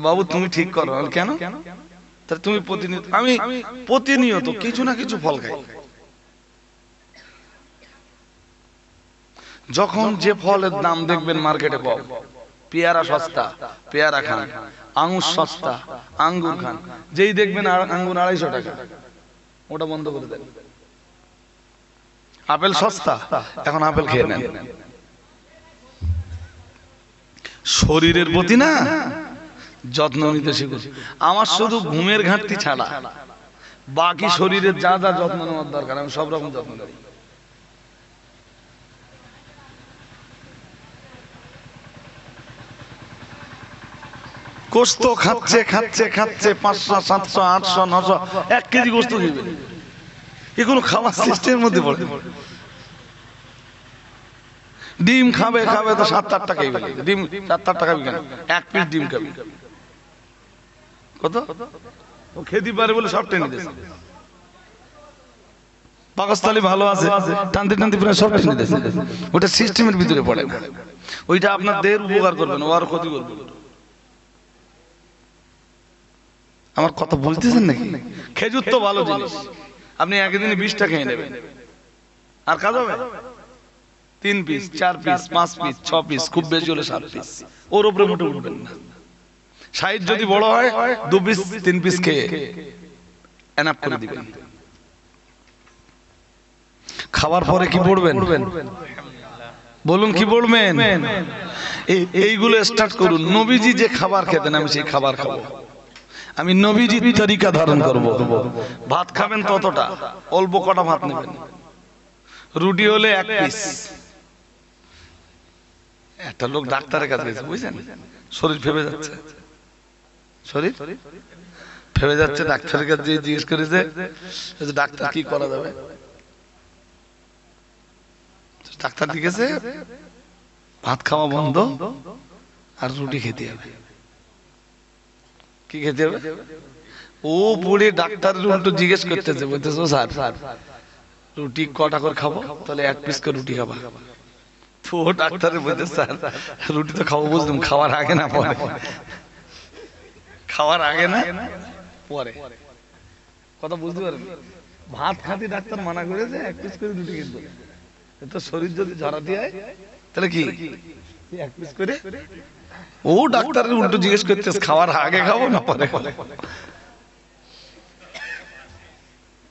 বাবু তুমি ঠিক করো। কেন? তাহলে তুমি প্রতিনিয়ত, আমি প্রতিনিয়ত কিছু না কিছু ফল খাই। যখন যে ফলের দাম দেখবেন মার্কেটে পাও, পেয়ারা সস্তা, পেয়ারা খান। আঙ্গুর সস্তা, আঙ্গুর খান। যেই দেখবেন আঙ্গুর 250 টাকা, ওটা বন্ধ করে দেন। আপেল সস্তা, এখন আপেল খেয়ে নেন। শরীরের প্রতি না যত্ন নিতে শিখুন। আমার শুধু ঘুমের ঘাটতি ছাড়া বাকি শরীরের যা যা যত্ন নেওয়ার দরকার আমি সব রকম যত্ন নেই। গোস্ত খাচ্ছে 500, 700, 800, 900, 1 কেজি গোস্ত খেবে। এগুলো খাওয়ার সিস্টেমের মধ্যে পড়ে। ডিম খাবে তো 7-8 টাকাই বলে। ডিম 7-8 টাকা কেন? 1 পিস ডিম খাবে কত? ও খেতে পারে বলে সব টেনে দিয়েছে। পাকস্থলী ভালো আছে, টানতে প্রায় সব টেনে দিয়েছে। ওটা সিস্টেমের ভিতরে পড়ে। ওইটা আপনার দেহের উপকার করবে না, ওর ক্ষতি করবে। আমার কথা বুঝতেছেন নাকি? খেজুর তো ভালো জিনিস, আপনি একদিনে 20টা খেয়ে নেবেন, আর কাজ হবে? 3 পিস, 4 পিস, 5 পিস, 6 পিস, খুব বেশি হলে 7 পিস। ওর উপরে মোটে উঠবেন না। সাইজ যদি বড় হয় 2 পিস 3 পিস খেয়ে এনাফ করে দিবেন। খাবার পরে কি পড়বেন? বলুন কি পড়বেন? এইগুলো স্টার্ট করুন। নবীজি যে খাবার খেতেন আমি সেই খাবার খাবো। আমি নবীজির তরিকা ধারণ করব। ভাত খাবেন ততটা, অল্প কটা ভাত নেবেন। রুটি হলে 1 পিস। একটা লোক ডাক্তারের কাছে গেছে, বুঝছেন? শরীর ফেবে যাচ্ছে, ডাক্তারের কাছে জিজ্ঞেস করেছে ডাক্তার কি করা যাবে? ডাক্তার লিখেছে ভাত খাওয়া বন্ধ আর রুটি খেতে হবে। কি খেতে হবে? ও পুরো ডাক্তারের উল্টো জিজ্ঞেস করতেছে, বলতেছে স্যার রুটি কটা করে খাবো? তাহলে 1 পিস করে রুটি খাবা। তো ডাক্তারের বলতে স্যার রুটি তো খাবো বুঝলাম, খাওয়ার আগে না পরে? খাওয়ার আগে না পরে। কথা বুঝতে পারেন? ভাত খাতে ডাক্তার মানা করেছে 1 পিস করে রুটি খেতে। তো শরীর যদি ঝরাতে হয় তাহলে কি 1 পিস করে? ও ডাক্তারের উল্টো জিজ্ঞেস করতেছে খাওয়ার আগে খাবো না পরে?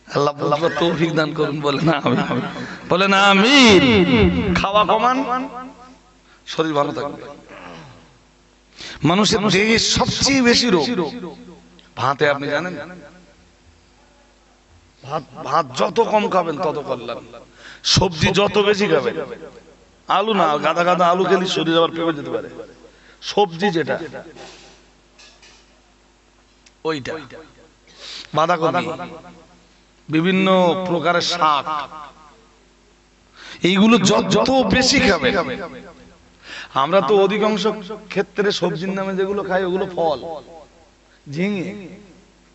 আল্লাহ তৌফিক দান করুন। বলে না আমি, বলে না আমিন। খাওয়া কমান, শরীর ভালো থাকবে। মানুষের দেহে সবচেয়ে বেশি রোগ ভাতে, আপনি জানেন? ভাত যত কম খাবেন তত কল্যাণ। সবজি যত বেশি খাবেন, আলু না, গাদা আলু খেলে শরীর আবার পেয়ে যেতে পারে। সবজি যেটা ওইটা, বাঁধাকপি, বিভিন্ন প্রকারের শাক, এইগুলো যত বেশি খাবে। আমরা তো অধিকাংশ ক্ষেত্রে সবজির নামে যেগুলো খাই ওগুলো ফল, ঝিঙে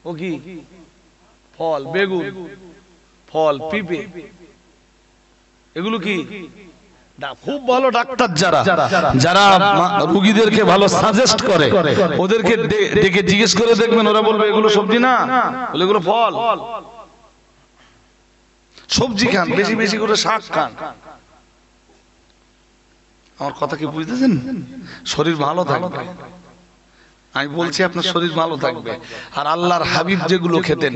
ও কি ফল, বেগুন ফল, পিঁপে, এগুলো কি খুব ভালো ডাক্তার যারা রোগীদেরকে ভালো সাজেস্ট করে ওদেরকে ডেকে জিজ্ঞেস করে দেখবেন, ওরা বলবে এগুলো সবজি না, বলে এগুলো ফল। সবজি খান, বেশি বেশি করে শাক খান। আমার কথা কি বুঝতেছেন? শরীর ভালো থাকবে। আমি বলছি আপনার শরীর ভালো থাকবে। আর আল্লাহর হাবিব যেগুলো খেতেন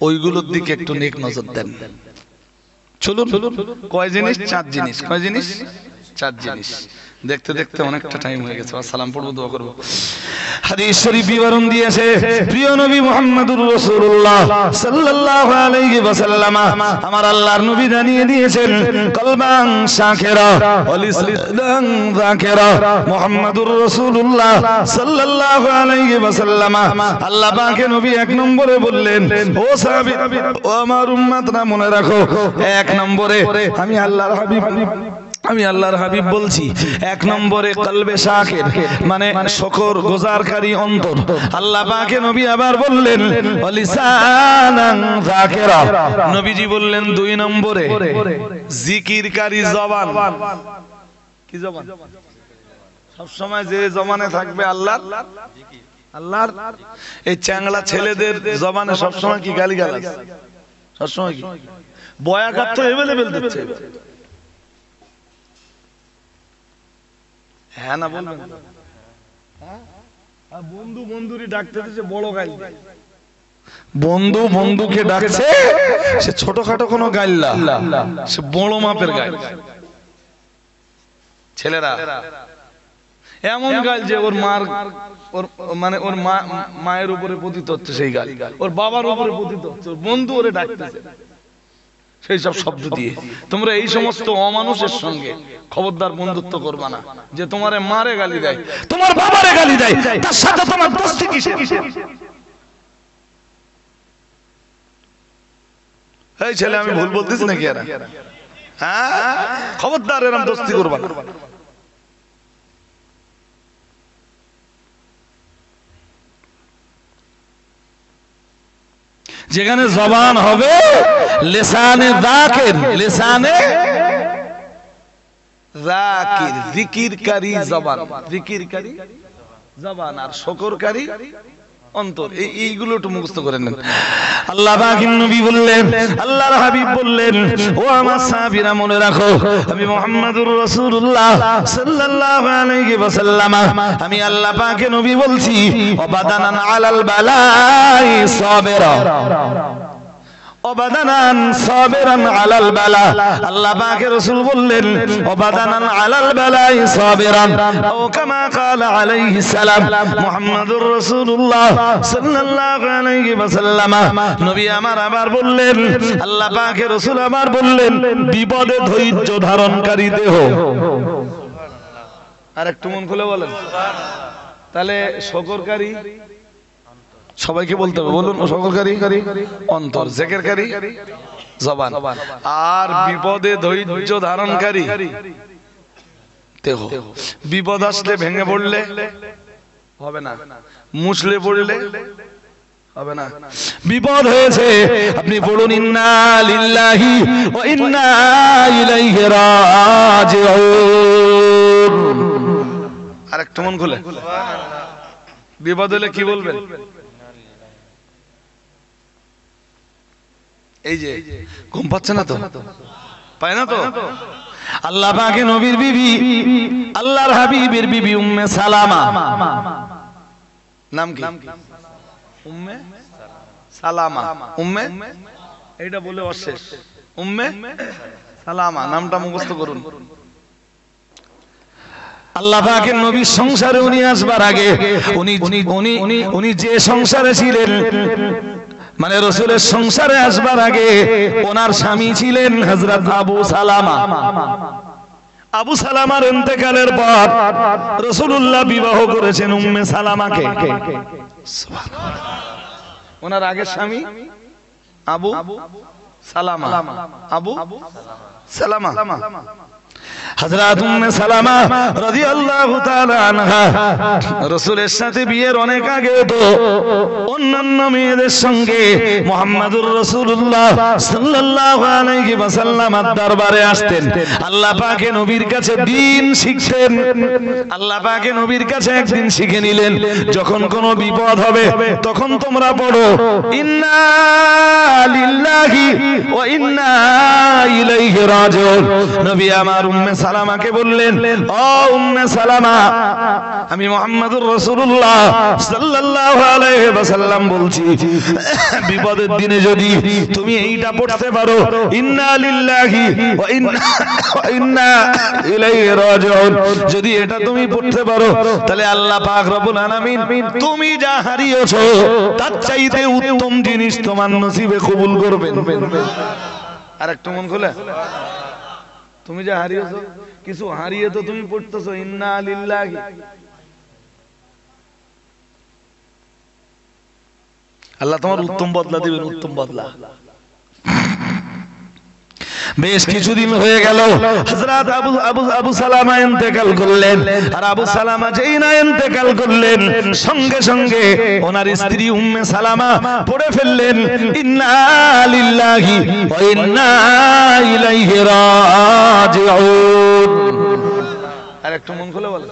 ওইগুলোর দিকে একটু নেক নজর দেন। চলুন, কয় জিনিস? 4 জিনিস। কয় জিনিস? 4 জিনিস। দেখতে দেখতে অনেকটা টাইম হয়ে গেছে। সালাম পড়বো, দোয়া করবো। হাদিস শরীফ বিবরণ দিয়েছে প্রিয় নবী মুহাম্মদুর রাসূলুল্লাহ সাল্লাল্লাহু আলাইহি ওয়াসাল্লাম, আমার আল্লাহর নবী জানিয়ে দিয়েছেন কলবান শাকিরা ওয়া লিসানান যাকিরা। মুহাম্মদুর রাসূলুল্লাহ সাল্লাল্লাহু আলাইহি ওয়াসাল্লাম আল্লাহ পাকের নবী 1 নম্বরে বললেন, ও সাহাবী ও আমার উম্মতরা মনে রাখো, 1 নম্বরে আমি আল্লাহর হাবিব বলছি, 1 নম্বরে কলবে শাকির মানে শুকর গুজারকারী অন্তর। আল্লাহ পাকের নবী আবার বললেন ওয়া লিসানান যাকিরা। নবীজি বললেন 2 নম্বরে জিকিরকারী জবান। কি জবান? সব সময় যে জবানে থাকবে আল্লাহর এই চ্যাংলা ছেলেদের জবানে সব সময় কি গালিগালাজ, সব সময় কি বয়াকার তো अवेलेबल দিচ্ছে। হ্যাঁ না বলবেন? আর বন্ধু বন্ধুরই ডাকতে দিচ্ছে বড় গাইল। বন্ধু বন্ধুকে ডাকছে, সে ছোটখাটো কোনো গাইল না, সে বড় মাপের গাইল। ছেলেরা এমন গাইল যে ওর মার মানে ওর মায়ের উপরে পতিত হচ্ছে সেই গাল, ওর বাবার উপরে পতিত হচ্ছে, ওর বন্ধু ওরে ডাকতেছে সেই সব শব্দ দিয়ে। তোমরা এই সমস্ত অমানুষের সঙ্গে খবরদার বন্ধুত্ব করবা না। যে তোমারে মারে গালি দেয়, তোমার বাবারে গালি দেয়, তার সাথে তোমার দোস্তি কিসের? এই ছেলে আমি ভুল বলতেছি নাকি? এরা হ্যাঁ, খবরদার এরকম দোস্তি করবা না। যেখানে জবান হবে লিসানে যাকির, লিসানে যাকির জিকিরকারী জবান, জিকিরকারী জবান আর শুকরকারী অন্তর। এইগুলো একটু মুখস্থ করে নেন। আল্লাহ পাকের নবী বললেন, আল্লাহর হাবিব বললেন, ও আমার সাহাবীরা মনে রাখো, আমি মুহাম্মদুর রাসূলুল্লাহ সাল্লাল্লাহু আলাইহি ওয়াসাল্লাম আমি আল্লাহ পাকের নবী বলছি, ওয়াবাদানান আলাল বালাই সাবিরা, ওয়াবাদানান সাবিরান আলাল বালা। আল্লাহ পাকের রাসূল বললেন ওয়াবাদানান আলাল বালাই সাবিরান, ও কামা ক্বালা আলাইহিস সালাম। মুহাম্মদুর রাসূলুল্লাহ সাল্লাল্লাহু আলাইহি ওয়াসাল্লাম নবী আমার আবার বললেন, আল্লাহ পাকের রাসূল আবার বললেন, বিপদে ধৈর্য ধারণকারী দেহ। আর একটু মন খুলে বলেন তাহলে শুকরকারী সবাইকে বলতে হবে, বলুন শুকরকারী অন্তর, জিকিরকারী জবান, আর বিপদে ধৈর্য ধারণকারী দেহ। বিপদ আসলে ভেঙে পড়লে হবে না, মুছলে পড়লে হবে না। বিপদ হয়েছে আপনি বলুন ইন্না লিল্লাহি ওয়া ইন্না ইলাইহি রাজিউন। আর একটু মন খুলে বিপদ হলে কি বলবেন? এই যে ঘুম পাচ্ছে না তো, পায় না তো। আল্লাহ পাকের নবীর বিবি, আল্লাহর হাবিবের বিবি উম্মে সালামা, নাম কি? উম্মে সালামা। উম্মে এইটা বলে অশেষ, উম্মে সালামা নামটা মুখস্থ করুন। আল্লাহ পাকের নবীর সংসারে উনি আসবার আগে উনি যে সংসারে ছিলেন, মানে রাসূলের সংসারে আসবার আগে ওনার স্বামী ছিলেন হযরত আবু সালামা। আবু সালামার ইন্তেকালের পর রাসূলুল্লাহ বিবাহ করেছেন উম্মে সালামাকে। সুবহানাল্লাহ। ওনার আগের স্বামী আবু সালামা, আবু সালামা। হযরত উম্মে সালামা রাদিয়াল্লাহু তাআলা আনহা রাসূলের সাথে বিয়ের অনেক আগে তো অন্যান্য মেয়েদের সঙ্গে মুহাম্মদুর রাসূলুল্লাহ সাল্লাল্লাহু আলাইহি ওয়াসাল্লামের দরবারে আসতেন। আল্লাহ পাকের নবীর কাছে দ্বীন শিখতেন। আল্লাহ পাকের নবীর কাছে একদিন শিখে নিলেন, যখন কোনো বিপদ হবে তখন তোমরা পড়ো ইন্না লিল্লাহি ওয়া ইন্না ইলাইহি রাজিউন। নবী আমার উম্মে সালামাকে বললেন, ও উম্মে সালামা, আমি মুহাম্মদুর রাসূলুল্লাহ সাল্লাল্লাহু আলাইহি ওয়াসাল্লাম বলছি, বিপদের দিনে যদি তুমি এইটা পড়তে পারো ইন্না লিল্লাহি ওয়া ইন্না ইলাইহি রাজিউন, যদি এটা তুমি পড়তে পারো তাহলে আল্লাহ পাক রব্বুল আলামিন তুমি যা হারিয়েছো তার চাইতে উত্তম জিনিস তোমার নসিবে কবুল করবেন। আরেকটু মন খুলে, তুমি যা হারিয়েছো, কিছু হারিয়ে তো তুমি পড়তেছো ইন্না লিল্লাহি। আল্লাহ তোমার উত্তম বদলা দিবেন, উত্তম বদলা। বেশ কিছুদিন হয়ে গেল, হযরত আবু সালামা ইন্তেকাল করলেন। আর আবু সালামা যেই না ইন্তেকাল করলেন, সঙ্গে সঙ্গে ওনার স্ত্রী উম্মে সালামা পড়ে ফেললেন ইন্না লিল্লাহি ওয়া ইন্না ইলাইহি রাজিউন। আর একটু মন খুলে বলো।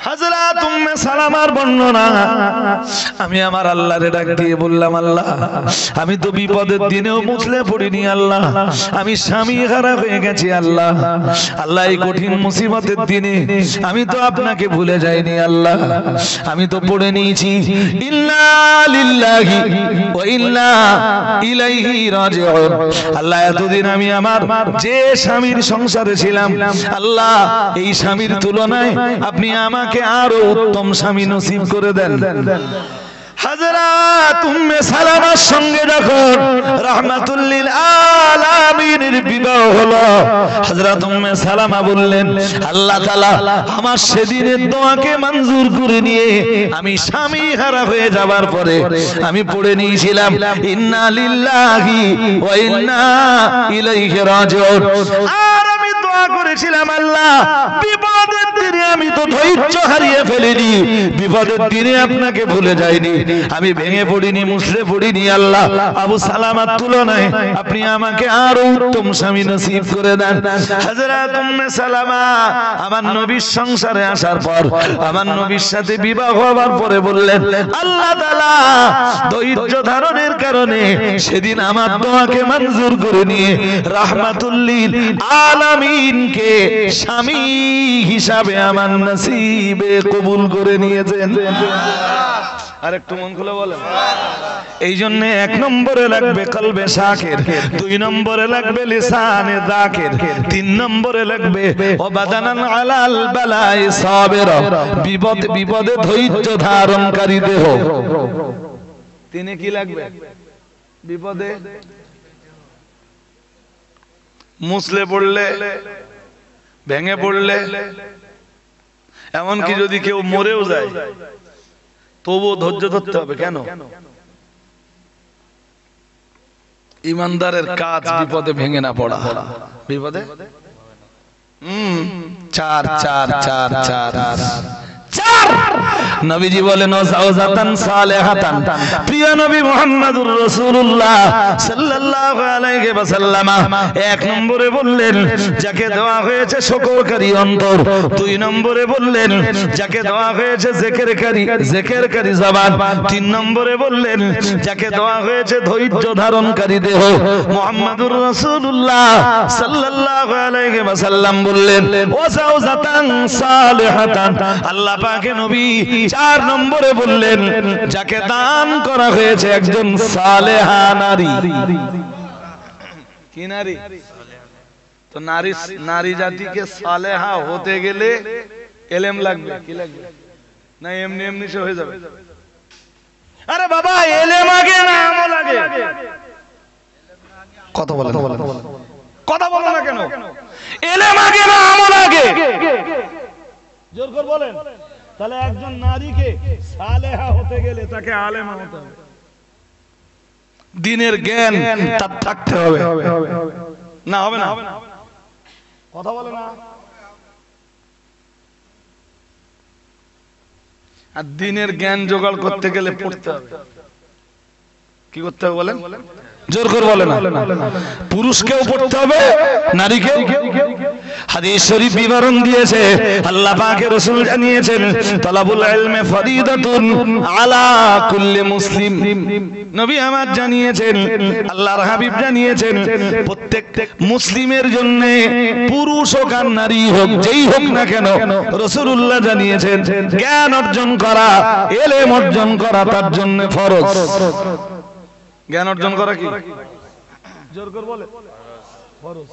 হযরত উম্মে সালামার বর্ণনা, আমি আমার আল্লাহরে ডাক দিয়ে বললাম, আল্লাহ আমি তো বিপদের দিনেও মুছলে পড়িনি, আল্লাহ আমি স্বামী হারা হয়ে গেছি, আল্লাহ আল্লাহ এই কঠিন মুসিবতের দিনে আমি তো আপনাকে ভুলে যাইনি, আল্লাহ আমি তো পড়ে নিয়েছি ইন্না লিল্লাহি ওয়া ইন্না ইলাইহি রাজিউন। আল্লাহ এতদিন আমি আমার যে স্বামীর সংসারে ছিলাম, আল্লাহ এই স্বামীর তুলনায় আপনি আমাকে আরো উত্তম স্বামী নসিব করে দেন। হযরত উম্মে সালামার সঙ্গে যখন রাহমাতুল লিল আলামিনের বিবাহ হলো, হযরত উম্মে সালামা বললেন, আল্লাহ তাআলা আমার সেদিনের দোয়াকে মঞ্জুর করে নিয়ে আমি স্বামী হারা হয়ে যাবার পরে আমি পড়ে নিয়েছিলাম ইন্না লিল্লাহি ওয়া ইন্না ইলাইহি রাজিউন। আর আমি দোয়া করেছিলাম, আল্লাহ বিপদের দিনে আমি তো ধৈর্য হারিয়ে ফেলিনি, বিপদের দিনে আপনাকে ভুলে যাইনি, আমি ভেঙে পড়িনি, মুছলে পড়িনি, আল্লাহ আবু সালামার তুলনায় আপনি আমাকে আরো উত্তম স্বামী নসিব করে দেন। হযরত উম্মে সালামা আমার নবীর সংসারে আসার পর, আমার নবীর সাথে বিবাহ হওয়ার পরে বললেন, আল্লাহ তাআলা ধৈর্য ধারণের কারণে সেদিন আমার দোয়াকে মঞ্জুর করে নিয়ে রাহমাতুল লিল আলামিনকে স্বামী হিসাবে আমার নসিবে কবুল করে নিয়েছেন। আর একটু মন খুলে বলেন। এই জন্য এক নম্বরে লাগবে কলবে শাকির, দুই নম্বরে লাগবে লিসানে যাকির, তিন নম্বরে লাগবে ওয়াবাদানান আলাল বালাই সাবির, বিপদে ধৈর্য ধারণকারী দেহ। তিনে কি লাগবে? বিপদে মুছলে পড়লে, ভেঙে পড়লে, এমনকি যদি কেউ মরেও যায় তবুও ধৈর্য ধরতে হবে। কেন? ইমানদারের কাজ বিপদে ভেঙে না পড়া। বিপদে চার চার চার চার চার নবীজি বলেন ওয়াজাতান সালেহাতান। প্রিয় নবী মুহাম্মদুর রাসূলুল্লাহ সাল্লাল্লাহু আলাইহি ওয়াসাল্লাম এক নম্বরে বললেন যাকে দেওয়া হয়েছে শুকরকারী অন্তর, দুই নম্বরে বললেন যাকে দেওয়া হয়েছে জিকিরকারী জবান, তিন নম্বরে বললেন যাকে দেওয়া হয়েছে ধৈর্য ধারণকারী দেহ। মুহাম্মদুর রাসূলুল্লাহ সাল্লাল্লাহু আলাইহি ওয়াসাল্লাম বললেন ওয়াজাতান সালেহাতান। আল্লাহ পাকে নবী চার নম্বরে বললেন যাকে দান করা হয়েছে একজন সালেহা নারী। কি নারী? তো নারী জাতিকে সালেহা হতে গেলে এলেম লাগবে। কি লাগবে? না এমনি এমনি সে হয়ে যাবে? আরে বাবা, এলেম আগে না আমল আগে? কথা বলো না কেন? এলেম আগে না আমল আগে? জোর করে বলেন। তাহলে একজন নারীকে সালেহা হতে গেলে তাকে আলেমা হতে হবে। দিনের জ্ঞান তার থাকতে হবে। না হবে না, কথা বলে না। আর দিনের জ্ঞান জোগাড় করতে গেলে পড়তে হবে। কি করতে হবে বলেন? জোর করে বলেন। পুরুষকেও পড়তে হবে, নারীকেও। হাদিস শরীফ বিবরণ দিয়েছে, আল্লাহ পাকের রাসূল জানিয়েছেন, তালাবুল ইলমি ফরিদাতুন আলা কুল্লি মুসলিম। নবী আমার জানিয়েছেন, আল্লাহর হাবিব জানিয়েছেন, প্রত্যেক মুসলিমের জন্য পুরুষ হোক আর নারী হোক, যেই হোক না কেন, রাসূলুল্লাহ জানিয়েছেন জ্ঞান অর্জন করা, ইলম অর্জন করা তার জন্য ফরজ। জ্ঞান অর্জন করা কি? জোর করে বলে ফরজ।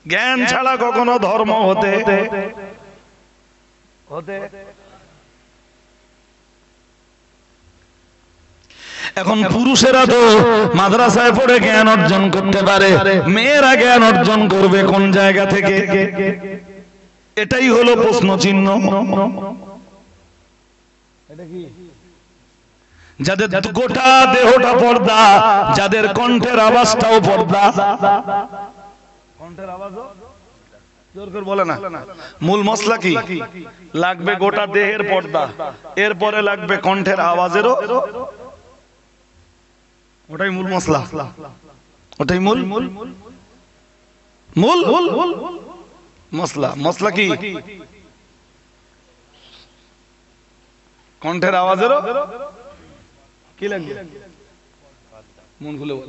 জ্ঞান ছাড়া কখনো ধর্ম হতে এখন পুরুষেরা তো মাদ্রাসায় পড়ে জ্ঞান অর্জন করতে পারে, মেয়েরা জ্ঞান অর্জন করবে কোন জায়গা থেকে? এটাই হলো প্রশ্ন চিহ্ন। এটা কি? যাদের গোটা দেহটা পর্দা, যাদের কণ্ঠের আওয়াজটাও পর্দা। কণ্ঠের আওয়াজও জোর করে বলে না। মূল মশলা কি? লাগবে গোটা দেহের পর্দা, এরপরে লাগবে কণ্ঠের আওয়াজেরও। ওটাই মূল মশলা, ওটাই মূল মূল মশলা। মশলা কি? কণ্ঠের আওয়াজেরও কি লাগবে? মন খুলে বল।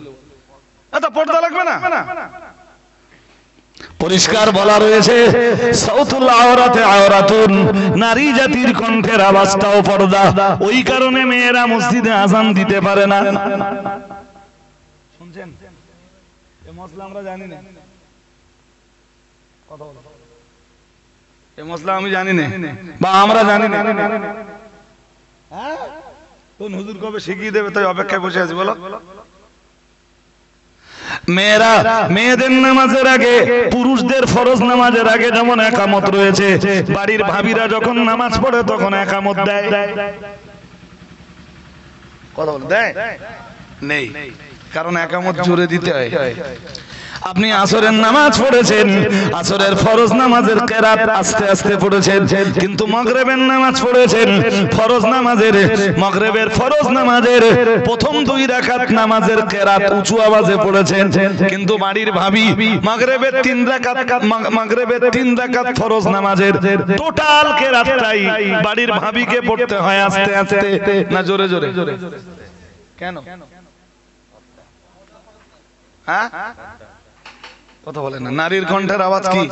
আচ্ছা, পর্দা লাগবে না? পরিষ্কার বলা রয়েছে, সাউতুল আওরাতে আওরাতুন, নারী জাতির কণ্ঠের আওয়াজটাও পর্দা। ওই কারণে মেয়েরা মসজিদে আযান দিতে পারে না। শুনছেন? এই মশলা আমরা জানি না। কথা বলো। এই মশলা আমি জানি না, বা আমরা জানি না। হ্যাঁ, কোন হুজুর কবে শিখিয়ে দেবে তাই অপেক্ষায় বসে আছি। বলো। মেয়েরা মেয়েদের নামাজের আগে, পুরুষদের ফরজ নামাজের আগে যেমন একামত রয়েছে, বাড়ির ভাবিরা যখন নামাজ পড়ে তখন একামত দেয়। কথা বল, দেয়? নেই, কারণ একামত জোরে দিতে হয়। আপনি আসরের নামাজ পড়েছেন, আসরের ফরজ নামাজের কেরাত আস্তে আস্তে পড়েছেন, কিন্তু মাগরিবের নামাজ পড়েছেন, ফরজ নামাজের, মাগরিবের ফরজ নামাজের প্রথম 2 রাকাত নামাজের কেরাত উঁচু আওয়াজে পড়েছেন, কিন্তু বাড়ির ভাবি মাগরিবের 3 রাকাত, মাগরিবের 3 রাকাত ফরজ নামাজের টোটাল কেরাতটাই বাড়ির ভাবিকে পড়তে হয় আস্তে আস্তে, না জোরে জোরে? কেন? হ্যাঁ, কথা বলে না। নারীর কণ্ঠের আওয়াজ কি?